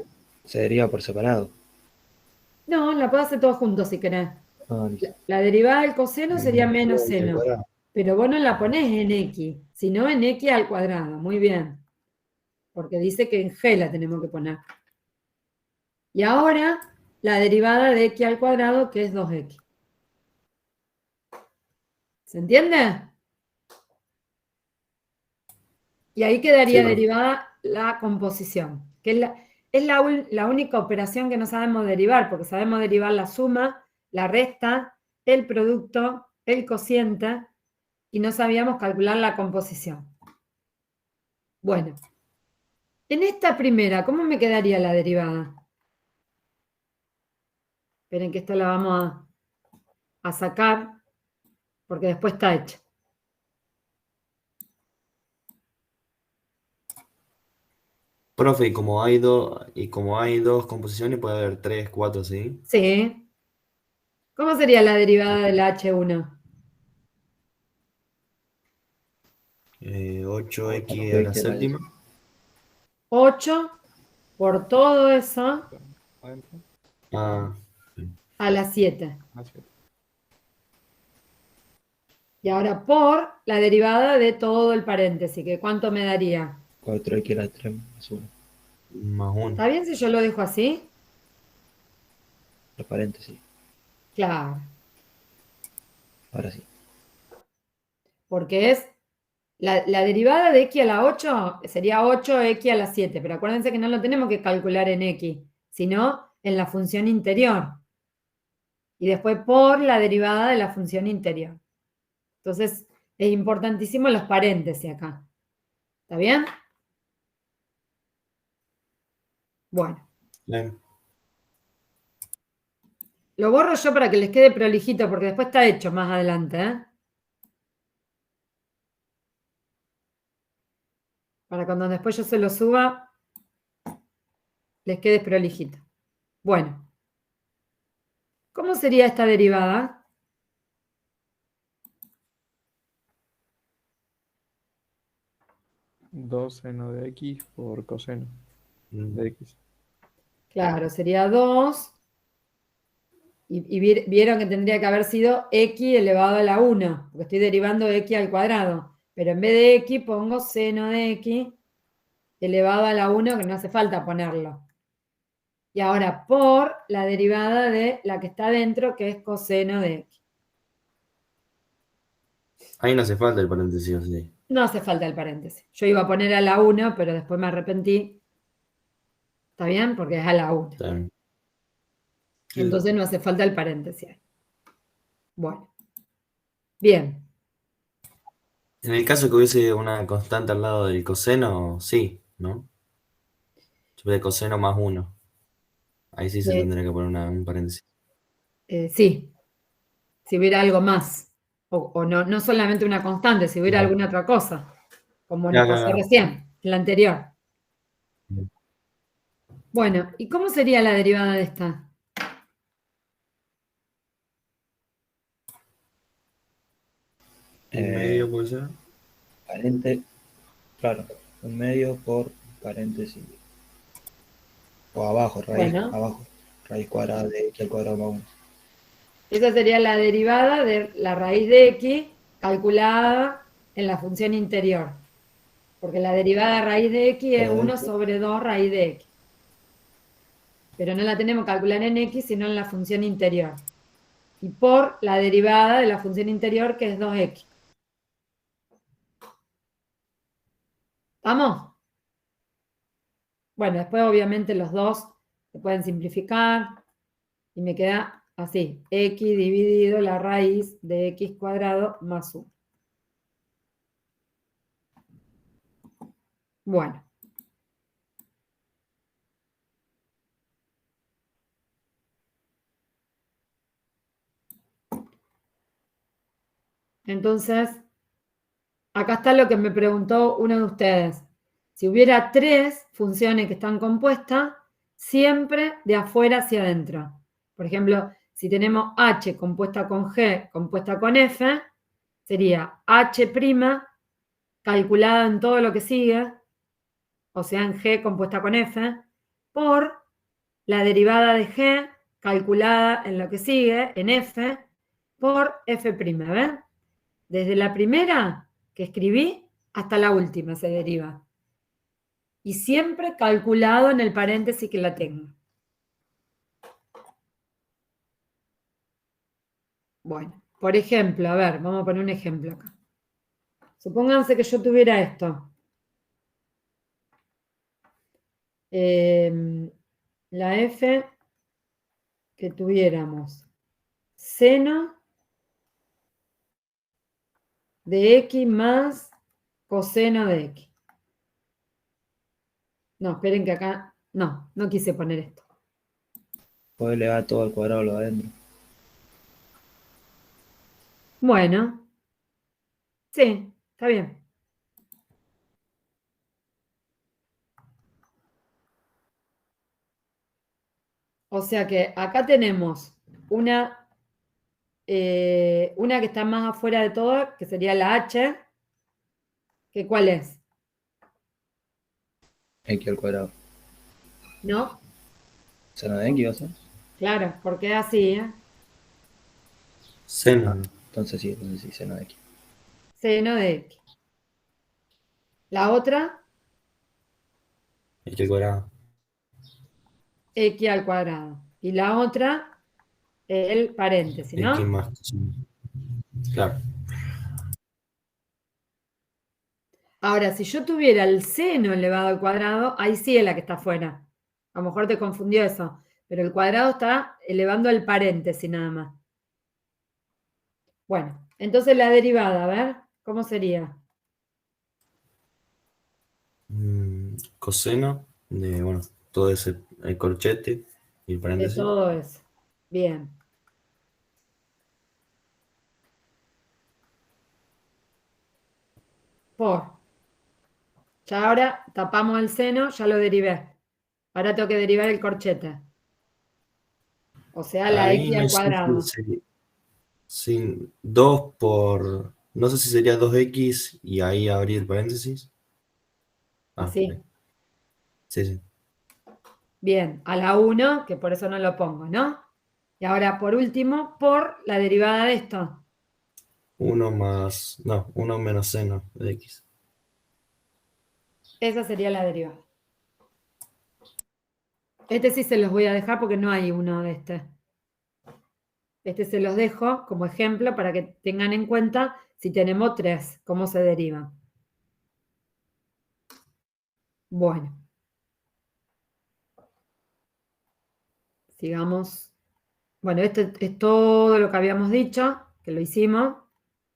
se deriva por separado. No, la puedo hacer todo junto si querés. Ah, listo. La derivada del coseno sería menos X al seno. cuadrado. Pero vos no la ponés en x, sino en x al cuadrado. Muy bien. Porque dice que en g la tenemos que poner. Y ahora, la derivada de x al cuadrado, que es 2x. ¿Se entiende? Y ahí quedaría Sí, derivada la composición, que es la única operación que no sabemos derivar, porque sabemos derivar la suma, la resta, el producto, el cociente, y no sabíamos calcular la composición. Bueno, en esta primera, ¿cómo me quedaría la derivada? Esperen que esto la vamos a sacar, porque después está hecha. Profe, y como hay dos composiciones, puede haber 3, 4, ¿sí? Sí. ¿Cómo sería la derivada de la H1? 8x a la séptima. 8 por todo eso Adentro. Ah, a la 7. Más siete. Y ahora por la derivada de todo el paréntesis, que ¿cuánto me daría? 4x a la 3 más 1. más 1. ¿Está bien si yo lo dejo así? Los paréntesis. Claro, Ahora sí. porque es la derivada de x a la 8 sería 8x a la 7, pero acuérdense que no lo tenemos que calcular en x, sino en la función interior. Y después por la derivada de la función interior. Entonces, es importantísimo los paréntesis acá. ¿Está bien? Bueno. Bien. Lo borro yo para que les quede prolijito, porque después está hecho más adelante, ¿eh? Para cuando después yo se lo suba, les quede prolijito. Bueno, ¿cómo sería esta derivada? Dos seno de x por coseno Mm. de x. Claro, sería 2. Y vieron que tendría que haber sido x elevado a la 1, porque estoy derivando x al cuadrado. Pero en vez de x pongo seno de x elevado a la 1, que no hace falta ponerlo. Y ahora por la derivada de la que está dentro, que es coseno de x. Ahí no hace falta el paréntesis, sí. No hace falta el paréntesis. Yo iba a poner a la 1, pero después me arrepentí. ¿Está bien? Porque es a la 1. Está bien. Entonces no hace falta el paréntesis. Bueno. Bien. En el caso que hubiese una constante al lado del coseno, sí, ¿no? Sobre coseno más 1. Ahí sí se tendría que poner un paréntesis. Sí. Si hubiera algo más. O no solamente una constante, si hubiera Claro. alguna otra cosa. Como Claro, nos pasó claro. recién, en la anterior. Bien. Bueno, ¿y cómo sería la derivada de esta? ¿Un medio puede ser? Claro, un medio por paréntesis. O abajo, raíz, Bueno. abajo. Raíz cuadrada de x al cuadrado más 1. Esa sería la derivada de la raíz de x calculada en la función interior. Porque la derivada de raíz de x es Pero 1 dentro. sobre 2 raíz de x. Pero no la tenemos que calcular en x, sino en la función interior. Y por la derivada de la función interior, que es 2x. ¿Vamos? Bueno, después obviamente los dos se pueden simplificar y me queda así, x dividido la raíz de x cuadrado más 1. Bueno. Entonces, acá está lo que me preguntó uno de ustedes. Si hubiera 3 funciones que están compuestas, siempre de afuera hacia adentro. Por ejemplo, si tenemos h compuesta con g compuesta con f, sería h' calculada en todo lo que sigue, o sea, en g compuesta con f, por la derivada de g calculada en lo que sigue, en f, por f', ¿ven? Desde la primera que escribí hasta la última se deriva. Y siempre calculado en el paréntesis que la tengo. Bueno, por ejemplo, a ver, vamos a poner un ejemplo acá. Supónganse que yo tuviera esto. La f que tuviéramos seno de x más coseno de x. No, esperen que acá... No quise poner esto. Puede elevar todo al cuadrado lo de adentro. Bueno. Sí, está bien. O sea que acá tenemos una que está más afuera de todo, que sería la h. ¿Que cuál es? X al cuadrado. ¿No? ¿Seno de x va a ser? Claro, porque es así, ¿eh? Seno. Entonces sí, seno de x. Seno de x. La otra, X al cuadrado. x al cuadrado. Y la otra, el paréntesis, ¿no? X más coseno. Claro. Ahora, si yo tuviera el seno elevado al cuadrado, ahí sí es la que está afuera. A lo mejor te confundió eso. Pero el cuadrado está elevando el paréntesis nada más. Bueno, entonces la derivada, a ver, ¿cómo sería? Coseno de, bueno, todo ese el corchete y el De paréntesis. todo eso. Bien. Por Ya ahora tapamos el seno, ya lo derivé. Ahora tengo que derivar el corchete. O sea, la Ahí x no al sé cuadrado. si sería, sí, 2 por, no sé si sería 2x y ahí abrir el paréntesis. Ah, Así. ahí. Sí, sí. Bien, a la 1, que por eso no lo pongo, ¿no? Y ahora, por último, por la derivada de esto. 1 más, no, 1 menos seno de x. Esa sería la derivada. Este sí se los voy a dejar porque no hay uno de este. Este se los dejo como ejemplo para que tengan en cuenta si tenemos 3, cómo se deriva. Bueno. Sigamos. Bueno, esto es todo lo que habíamos dicho, que lo hicimos,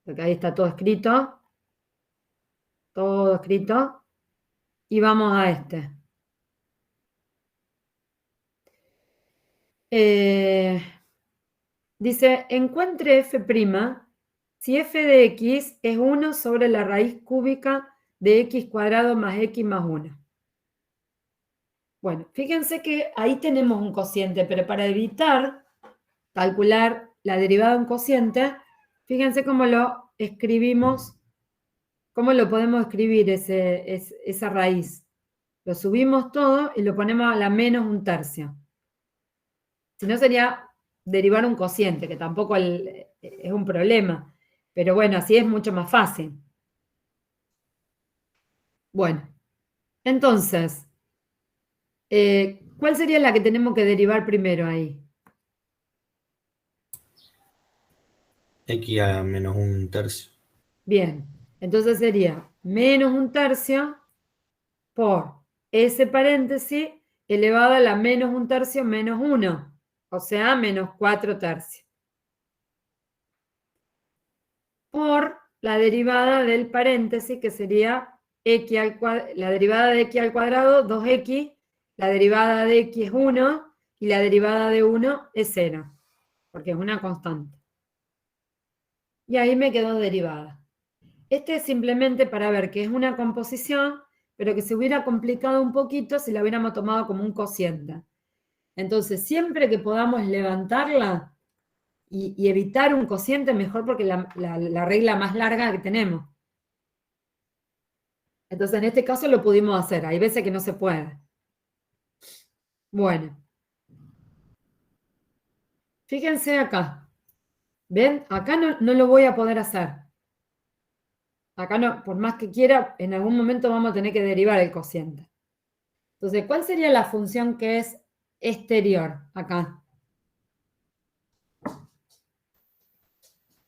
porque ahí está todo escrito. Todo escrito. Y vamos a este. Dice, encuentre f' si f de x es 1 sobre la raíz cúbica de x cuadrado más x más 1. Bueno, fíjense que ahí tenemos un cociente, pero para evitar calcular la derivada de un cociente, fíjense cómo lo escribimos, cómo lo podemos escribir esa raíz. Lo subimos todo y lo ponemos a la menos un tercio. Si no sería derivar un cociente, que tampoco es un problema. Pero bueno, así es mucho más fácil. Bueno, entonces, ¿cuál sería la que tenemos que derivar primero ahí? X a menos un tercio. Bien, entonces sería menos un tercio por ese paréntesis elevado a la menos un tercio menos 1, o sea, menos 4 tercios. Por la derivada del paréntesis, que sería x la derivada de x al cuadrado, 2x, la derivada de x es 1, y la derivada de 1 es 0, porque es una constante. Y ahí me quedó derivada. Este es simplemente para ver que es una composición, pero que se hubiera complicado un poquito si la hubiéramos tomado como un cociente. Entonces, siempre que podamos levantarla y evitar un cociente, mejor, porque la regla más larga que tenemos. Entonces, en este caso lo pudimos hacer. Hay veces que no se puede. Bueno. Fíjense acá. ¿Ven? Acá no lo voy a poder hacer. Acá no, por más que quiera, en algún momento vamos a tener que derivar el cociente. Entonces, ¿cuál sería la función que es exterior acá?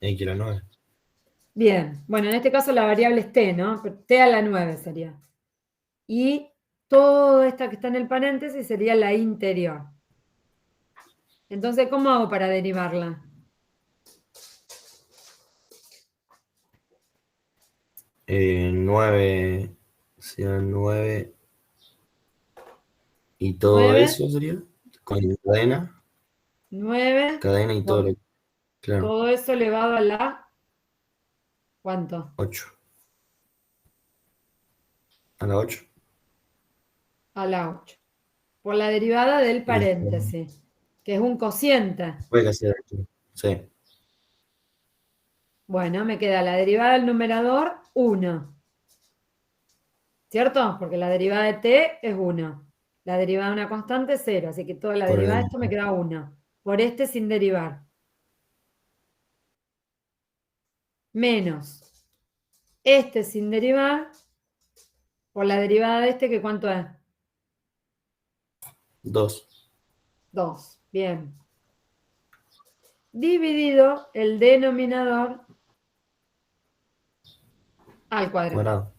X a la 9. Bien, bueno, en este caso la variable es t, ¿no? T a la 9 sería. Y toda esta que está en el paréntesis sería la interior. Entonces, ¿cómo hago para derivarla? 9, sería 9 y todo 9, eso sería con cadena, 9, cadena y todo lo, claro, todo eso elevado a la... ¿Cuánto? 8. A la 8. A la 8. Por la derivada del paréntesis, que es un cociente. Puede que sea aquí. Sí. Bueno, me queda la derivada del numerador 1. ¿Cierto? Porque la derivada de t es 1. La derivada de una constante es 0. Así que toda la Por derivada de el, esto me queda 1. Por este sin derivar. Menos este sin derivar. Por la derivada de este, que ¿cuánto es? 2. 2. Bien. Dividido el denominador al cuadrado. Cuadrado.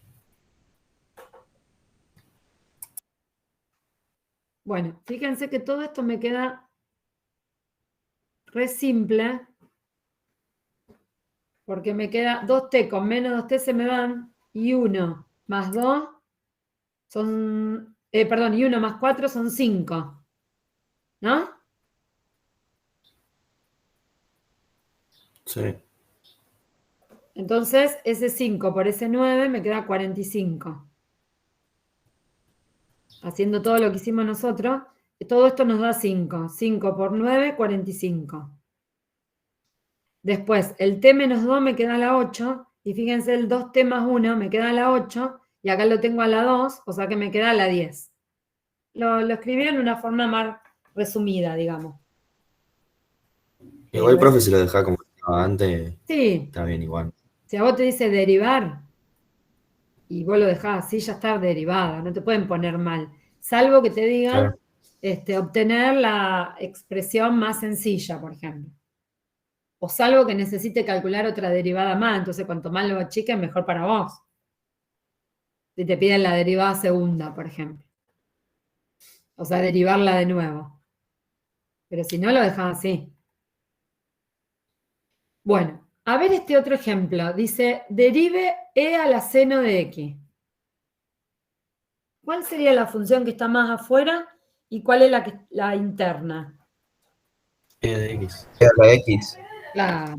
Bueno, fíjense que todo esto me queda re simple, porque me queda 2t con menos 2t se me van, y 1 más 2 son, perdón, y 1 más 4 son 5, ¿no? Sí. Entonces, ese 5 por ese 9 me queda 45. haciendo todo lo que hicimos nosotros, todo esto nos da 5. 5 por 9, 45. Después, el t menos 2 me queda a la 8, y fíjense, el 2t más 1 me queda a la 8, y acá lo tengo a la 2, o sea que me queda a la 10. Lo escribí en una forma más resumida, digamos. Igual, profe, si lo dejaba como estaba antes, Sí, está bien igual. si a vos te dice derivar, y vos lo dejás así, ya está derivada, no te pueden poner mal. Salvo que te digan obtener la expresión más sencilla, por ejemplo. O salvo que necesite calcular otra derivada más, entonces cuanto más lo achiques, mejor para vos. Si te piden la derivada segunda, por ejemplo. O sea, derivarla de nuevo. Pero si no, lo dejas así. Bueno, a ver este otro ejemplo. Dice, derive e a la seno de x. ¿Cuál sería la función que está más afuera y cuál es la interna? E de X. E a la X. Claro.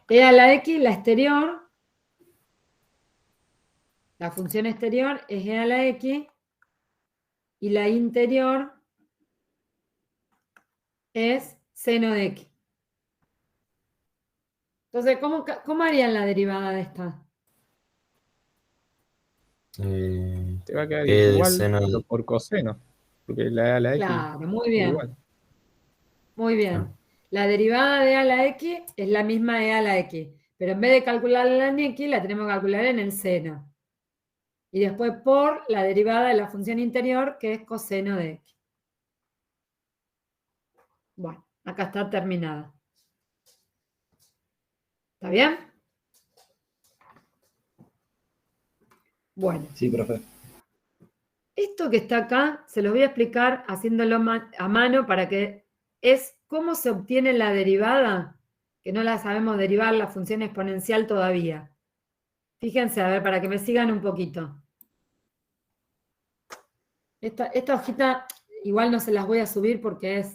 E a la x, la exterior. La función exterior es e a la x. Y la interior es seno de x. Entonces, ¿cómo harían la derivada de esta? Te va a quedar E de igual, seno pero de... por coseno. Porque la A a la X Claro, muy es bien. igual. Muy bien. Ah. La derivada de a a la x es la misma de a a la x. Pero en vez de calcularla en x, la tenemos que calcular en el seno. Y después por la derivada de la función interior, que es coseno de x. Bueno, acá está terminada. ¿Está bien? Bueno, Sí, profe. esto que está acá, se los voy a explicar haciéndolo a mano para que es cómo se obtiene la derivada, que no la sabemos derivar, la función exponencial todavía. Fíjense, a ver, para que me sigan un poquito. Esta hojita igual no se las voy a subir porque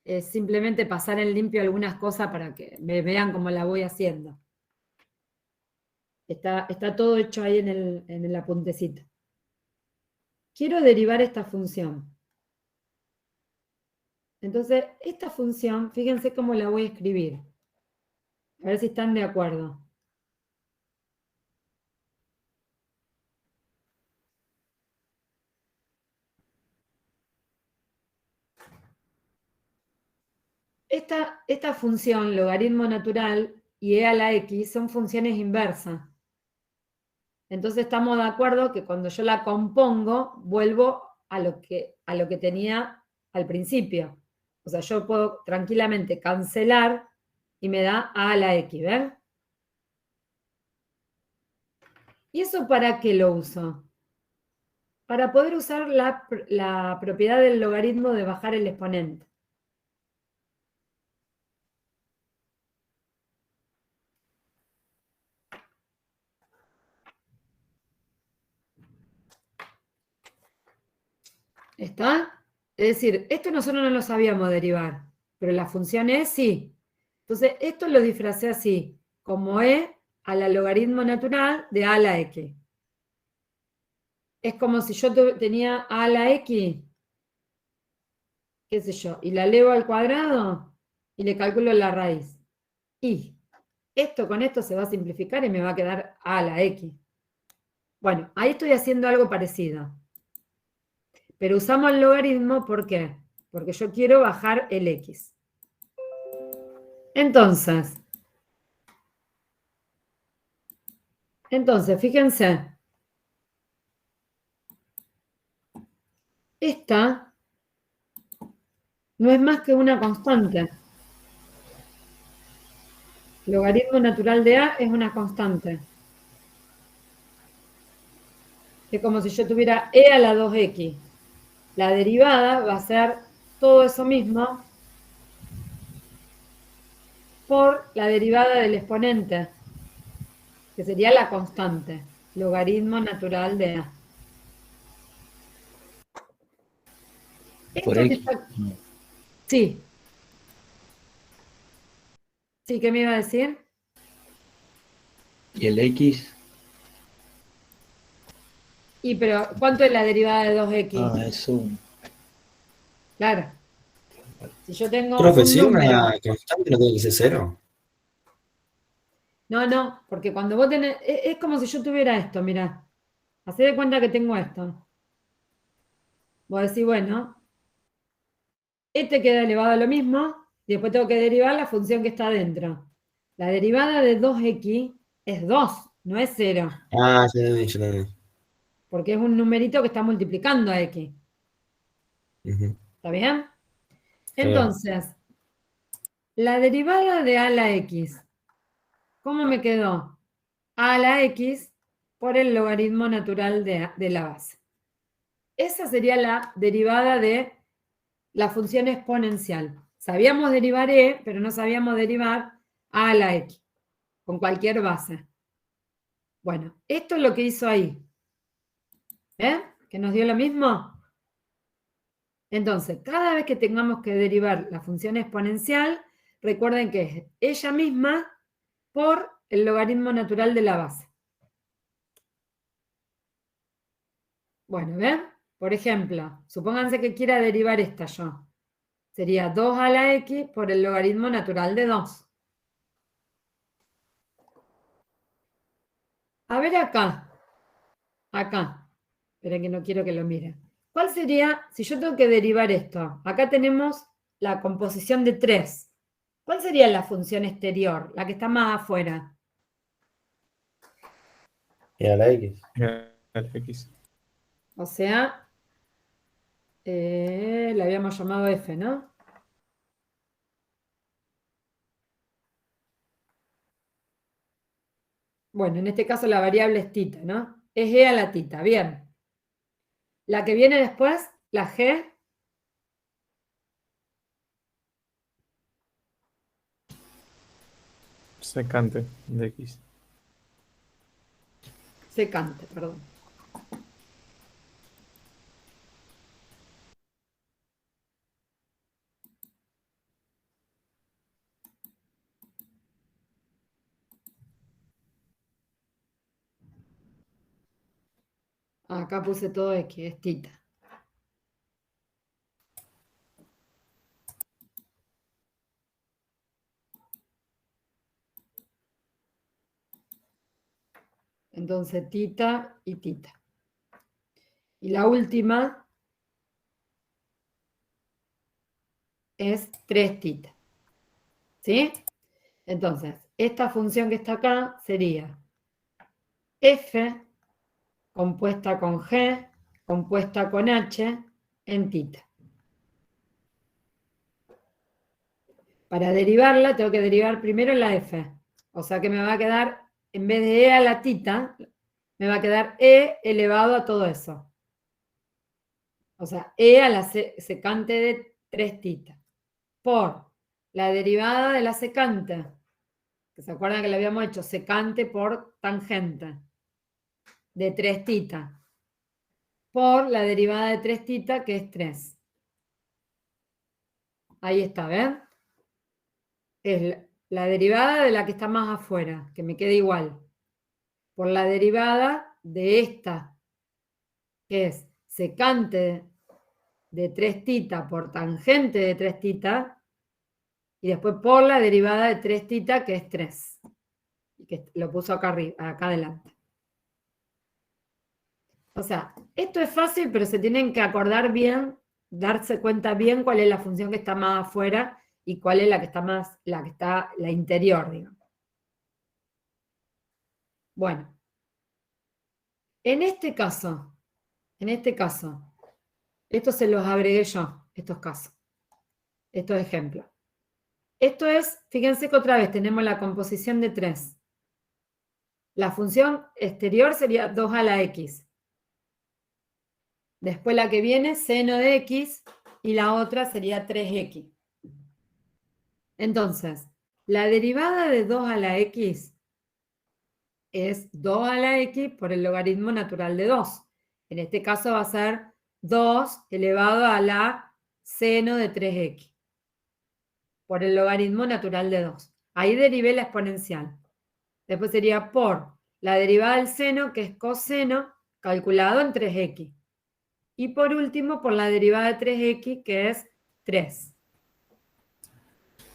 es simplemente pasar en limpio algunas cosas para que me vean cómo la voy haciendo. Está todo hecho ahí en el apuntecito. Quiero derivar esta función. Entonces, esta función, fíjense cómo la voy a escribir. A ver si están de acuerdo. Esta función, logaritmo natural y e a la x, son funciones inversas. Entonces estamos de acuerdo que cuando yo la compongo, vuelvo a lo que tenía al principio. O sea, yo puedo tranquilamente cancelar y me da a la x, ¿ven? ¿Y eso para qué lo uso? Para poder usar la propiedad del logaritmo de bajar el exponente. ¿Está? Es decir, esto nosotros no lo sabíamos derivar, pero la función es sí. Entonces, esto lo disfracé así, como e a la logaritmo natural de a la x. Es como si yo tenía a la x, qué sé yo, y la elevo al cuadrado y le calculo la raíz. Y esto con esto se va a simplificar y me va a quedar a la x. Bueno, ahí estoy haciendo algo parecido. Pero usamos el logaritmo, ¿por qué? Porque yo quiero bajar el x. Entonces, fíjense. Esta no es más que una constante. Logaritmo natural de a es una constante. Es como si yo tuviera e a la 2x. La derivada va a ser todo eso mismo por la derivada del exponente, que sería la constante. Logaritmo natural de a. Por Esto que X. está... Sí. Sí, ¿qué me iba a decir? Y el X. Y pero, ¿cuánto es la derivada de 2x? Ah, es 1. Claro. Si yo tengo Profe, un si número. una constante no tiene que ser 0. No, porque cuando vos tenés. Es como si yo tuviera esto, mirá. Hacé de cuenta que tengo esto. Vos decís, bueno, este queda elevado a lo mismo, y después tengo que derivar la función que está adentro. La derivada de 2x es 2, no es 0, Ah, ya lo ya lo porque es un numerito que está multiplicando a x. Ujú. ¿Está bien? Está bien. Entonces, la derivada de a a la x, ¿cómo me quedó? A a la x por el logaritmo natural de la base. Esa sería la derivada de la función exponencial. Sabíamos derivar e, pero no sabíamos derivar a a la x, con cualquier base. Bueno, esto es lo que hizo ahí. ¿Eh? ¿Que nos dio lo mismo? Entonces, cada vez que tengamos que derivar la función exponencial, recuerden que es ella misma por el logaritmo natural de la base. Bueno, ¿ven? Por ejemplo, supónganse que quiera derivar esta yo. Sería 2 a la x por el logaritmo natural de 2. A ver acá. Acá. Esperen que no quiero que lo miren. ¿Cuál sería, si yo tengo que derivar esto? Acá tenemos la composición de 3. ¿Cuál sería la función exterior? La que está más afuera. Y a la X. El X. O sea, la habíamos llamado f, ¿no? Bueno, en este caso la variable es tita, ¿no? Es e a la tita, bien. La que viene después, la g, Secante de X. secante, perdón. Acá puse todo x, es tita. Entonces, tita y tita. Y la última es 3 tita. ¿Sí? Entonces, esta función que está acá sería f compuesta con g, compuesta con h, en tita. Para derivarla, tengo que derivar primero la f. O sea que me va a quedar, en vez de e a la tita, me va a quedar e elevado a todo eso. O sea, e a la secante de 3 tita. Por la derivada de la secante, que se acuerdan que le habíamos hecho secante por tangente, de 3 tita. Por la derivada de 3 tita, que es 3. Ahí está, ¿ven? Es la derivada de la que está más afuera, que me queda igual. Por la derivada de esta, que es secante de 3 tita por tangente de 3 tita, y después por la derivada de 3 tita, que es 3. Y que lo puso acá arriba, acá adelante. O sea, esto es fácil, pero se tienen que acordar bien, darse cuenta bien cuál es la función que está más afuera y cuál es la que está más, la interior, digamos. Bueno, en este caso, estos se los agregué yo, estos casos, estos ejemplos. Esto es, fíjense que otra vez tenemos la composición de 3. La función exterior sería 2 a la x. Después la que viene, seno de x, y la otra sería 3x. Entonces, la derivada de 2 a la x es 2 a la x por el logaritmo natural de 2. En este caso va a ser 2 elevado a la seno de 3x por el logaritmo natural de 2. Ahí derivé la exponencial. Después sería por la derivada del seno, que es coseno calculado en 3x. Y por último, por la derivada de 3x, que es 3.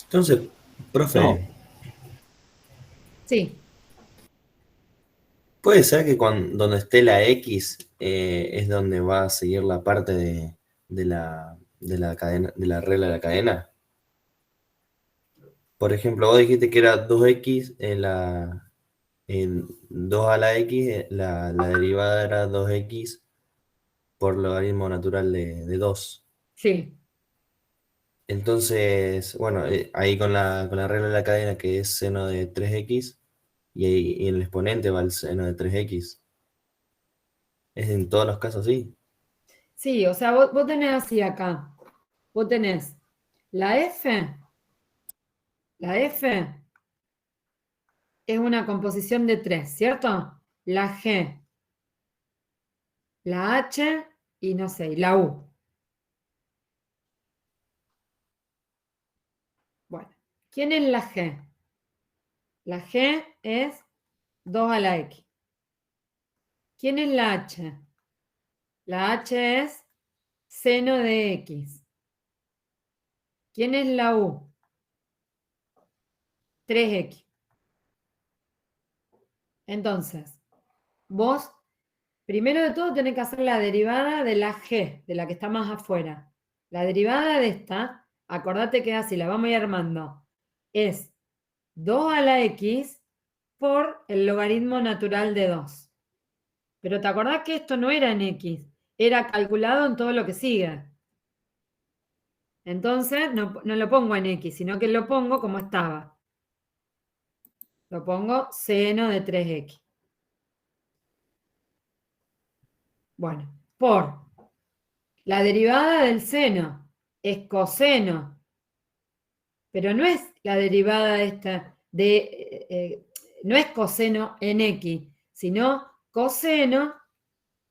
Entonces, profe, No. Sí, ¿puede ser que donde esté la X es donde va a seguir la parte de la cadena, de la regla de la cadena? Por ejemplo, vos dijiste que era 2x en 2 a la x, la derivada era 2x por logaritmo natural de 2. sí. Entonces, bueno, ahí con la regla de la cadena que es seno de 3x y en el exponente va el seno de 3x. ¿Es en todos los casos así? Sí, o sea, vos tenés así acá. Vos tenés la F. La F es una composición de 3, ¿cierto? La G, la H y no sé, y la U. Bueno, ¿quién es la G? La G es 2 a la X. ¿Quién es la H? La H es seno de X. ¿Quién es la U? 3X. Entonces, vos, primero de todo, tenés que hacer la derivada de la G, de la que está más afuera. La derivada de esta, acordate que así, la vamos a ir armando, es 2 a la X por el logaritmo natural de 2. Pero te acordás que esto no era en X, era calculado en todo lo que sigue. Entonces, no lo pongo en X, sino que lo pongo como estaba. Lo pongo seno de 3X. Bueno, por la derivada del seno es coseno, pero no es la derivada esta no es coseno en X, sino coseno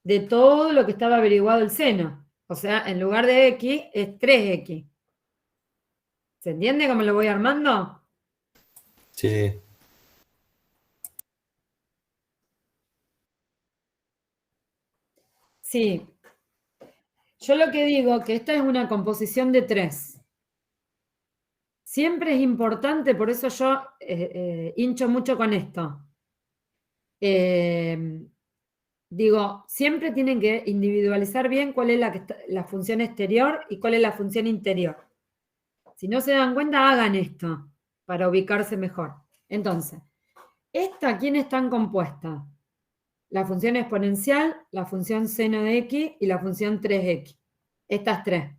de todo lo que estaba averiguado el seno. O sea, en lugar de X es 3X. ¿Se entiende cómo lo voy armando? Sí. Sí. Yo lo que digo que esta es una composición de 3. Siempre es importante, por eso yo hincho mucho con esto. Digo, siempre tienen que individualizar bien cuál es la función exterior y cuál es la función interior. Si no se dan cuenta, hagan esto para ubicarse mejor. Entonces, ¿quién están compuestas? La función exponencial, la función seno de x y la función 3x. Estas tres,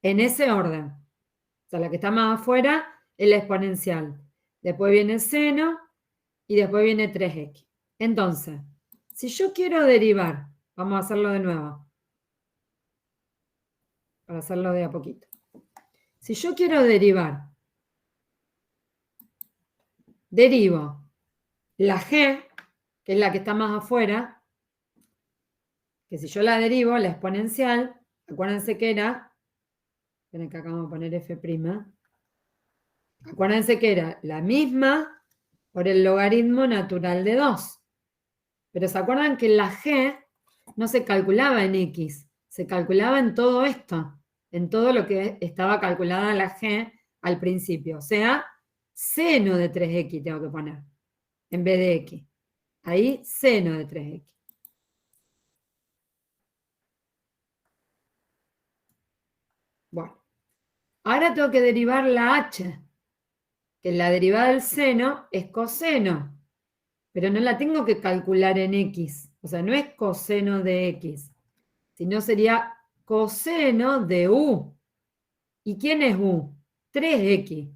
en ese orden. O sea, la que está más afuera es la exponencial. Después viene el seno y después viene 3x. Entonces, si yo quiero derivar, vamos a hacerlo de nuevo, para hacerlo de a poquito. Si yo quiero derivar, derivo la g, que es la que está más afuera, que si yo la derivo, la exponencial, acuérdense que era, esperen que acá vamos a poner f', acuérdense que era la misma por el logaritmo natural de 2. Pero ¿se acuerdan que la g no se calculaba en x? Se calculaba en todo esto, en todo lo que estaba calculada la g al principio. O sea, seno de 3x tengo que poner, en vez de x. Ahí, seno de 3x. Bueno, ahora tengo que derivar la h, que la derivada del seno es coseno, pero no la tengo que calcular en x. O sea, no es coseno de x, sino sería coseno de u. ¿Y quién es u? 3x.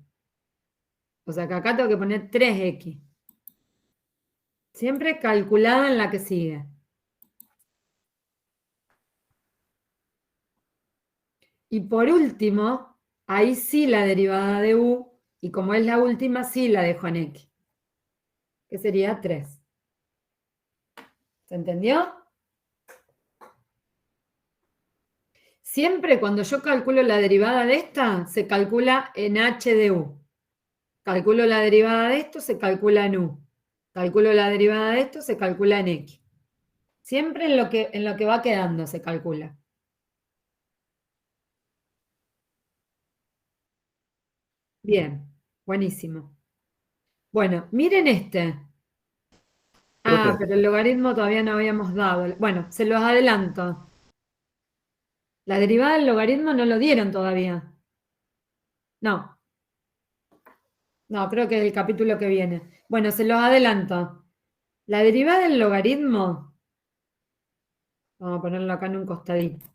O sea que acá tengo que poner 3x. Siempre calculada en la que sigue. Y por último, ahí sí la derivada de u, y como es la última, sí la dejo en x, que sería 3. ¿Se entendió? Siempre cuando yo calculo la derivada de esta, se calcula en h de u. Calculo la derivada de esto, se calcula en u. Calculo la derivada de esto, se calcula en x. Siempre en lo que va quedando se calcula. Bien, buenísimo. Bueno, miren este. Ah, Profe, pero el logaritmo todavía no habíamos dado. Bueno, se los adelanto. La derivada del logaritmo no lo dieron todavía. No. No, creo que es el capítulo que viene. Bueno, se los adelanto. La derivada del logaritmo, vamos a ponerlo acá en un costadito.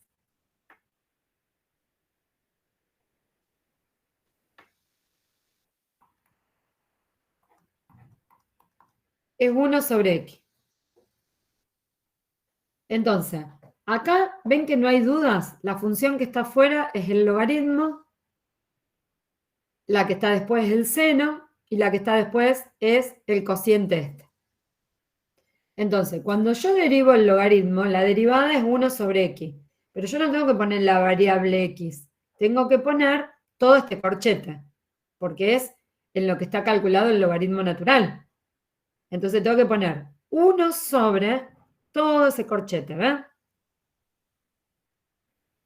Es 1 sobre x. Entonces, acá ven que no hay dudas. La función que está afuera es el logaritmo, la que está después es el seno y la que está después es el cociente este. Entonces, cuando yo derivo el logaritmo, la derivada es 1 sobre x. Pero yo no tengo que poner la variable x. Tengo que poner todo este corchete, porque es en lo que está calculado el logaritmo natural. Entonces tengo que poner 1 sobre todo ese corchete, ¿ven?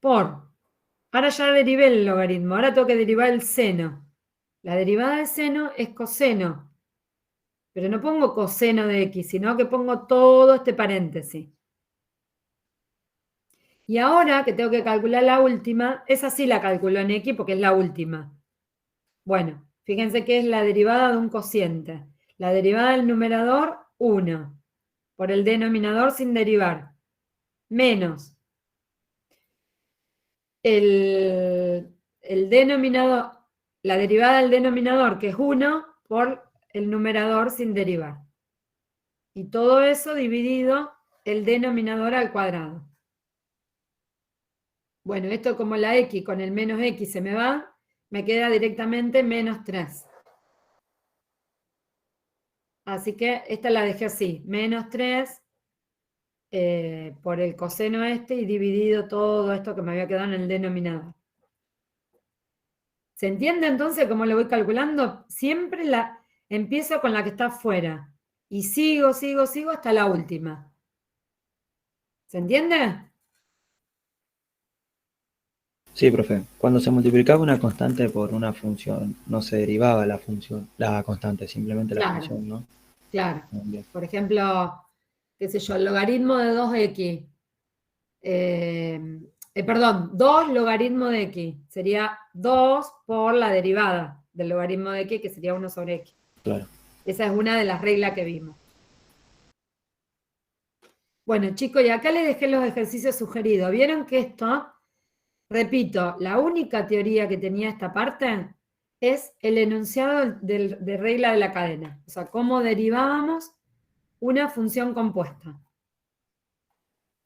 Ahora ya derivé el logaritmo, ahora tengo que derivar el seno. La derivada de seno es coseno. Pero no pongo coseno de x, sino que pongo todo este paréntesis. Y ahora que tengo que calcular la última, esa sí la calculo en x porque es la última. Bueno, fíjense que es la derivada de un cociente. La derivada del numerador, 1. Por el denominador sin derivar. Menos. El denominador, la derivada del denominador, que es 1, por el numerador sin derivar. Y todo eso dividido el denominador al cuadrado. Bueno, esto como la x con el menos x se me va, me queda directamente menos 3. Así que esta la dejé así, menos 3 por el coseno este y dividido todo esto que me había quedado en el denominador. ¿Se entiende entonces cómo lo voy calculando? Siempre empiezo con la que está afuera y sigo hasta la última. ¿Se entiende? sí, profe. Cuando se multiplicaba una constante por una función, no se derivaba la función, la constante, simplemente la Claro. función, ¿no? Claro. Bien. Por ejemplo, qué sé yo, el logaritmo de 2x. Perdón, 2 logaritmo de x. Sería 2 por la derivada del logaritmo de x, que sería 1 sobre x. Claro. Esa es una de las reglas que vimos. Bueno, chicos, y acá les dejé los ejercicios sugeridos. ¿Vieron que esto, repito, la única teoría que tenía esta parte es el enunciado de regla de la cadena? O sea, cómo derivábamos una función compuesta.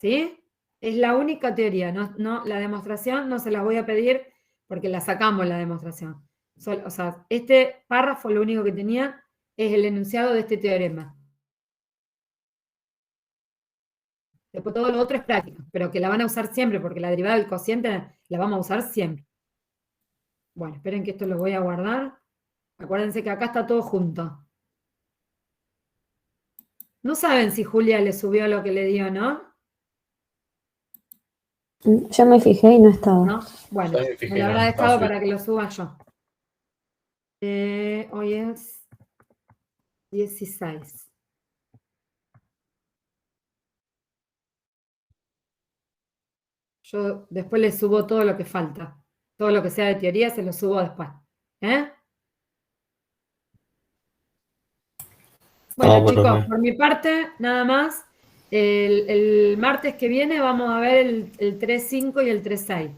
¿Sí? Es la única teoría. No, la demostración no se las voy a pedir porque la sacamos la demostración. O sea, este párrafo lo único que tenía es el enunciado de este teorema. Después todo lo otro es práctica, pero que la van a usar siempre, porque la derivada del cociente la vamos a usar siempre. Bueno, esperen que esto lo voy a guardar. Acuérdense que acá está todo junto. No saben si Julia le subió lo que le dio, ¿no? Yo me fijé y no estaba. ¿No? Bueno, Yo me fijé, me lo no, habrá no dejado subí. para que lo suba yo. Hoy es 16. Yo después le subo todo lo que falta. Todo lo que sea de teoría se lo subo después. ¿Eh? Bueno, Vamos, chicos, profe. por mi parte, nada más. El martes que viene vamos a ver el 3.5 y el 3.6.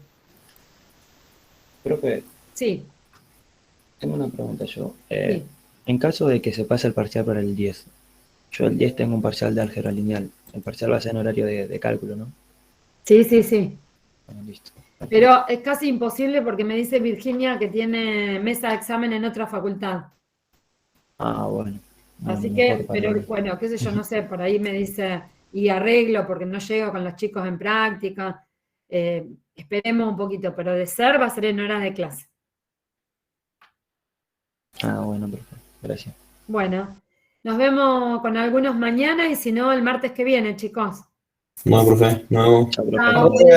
Profe, Sí, tengo una pregunta yo. sí. En caso de que se pase el parcial para el 10, yo el 10 tengo un parcial de álgebra lineal. El parcial va a ser en horario de cálculo, ¿no? Sí, sí, sí. Bueno, listo. Pero es casi imposible porque me dice Virginia que tiene mesa de examen en otra facultad. Ah, bueno. Bueno, Así mejor que, para pero mí. bueno, qué sé yo, no sé, por ahí me dice, y arreglo porque no llego con los chicos en práctica. Esperemos un poquito, pero de ser va a ser en horas de clase. Ah, bueno, profe. Gracias. Bueno, nos vemos con algunos mañana y si no, el martes que viene, chicos. Bueno, profe, nos vemos. Chao, profe. Chao.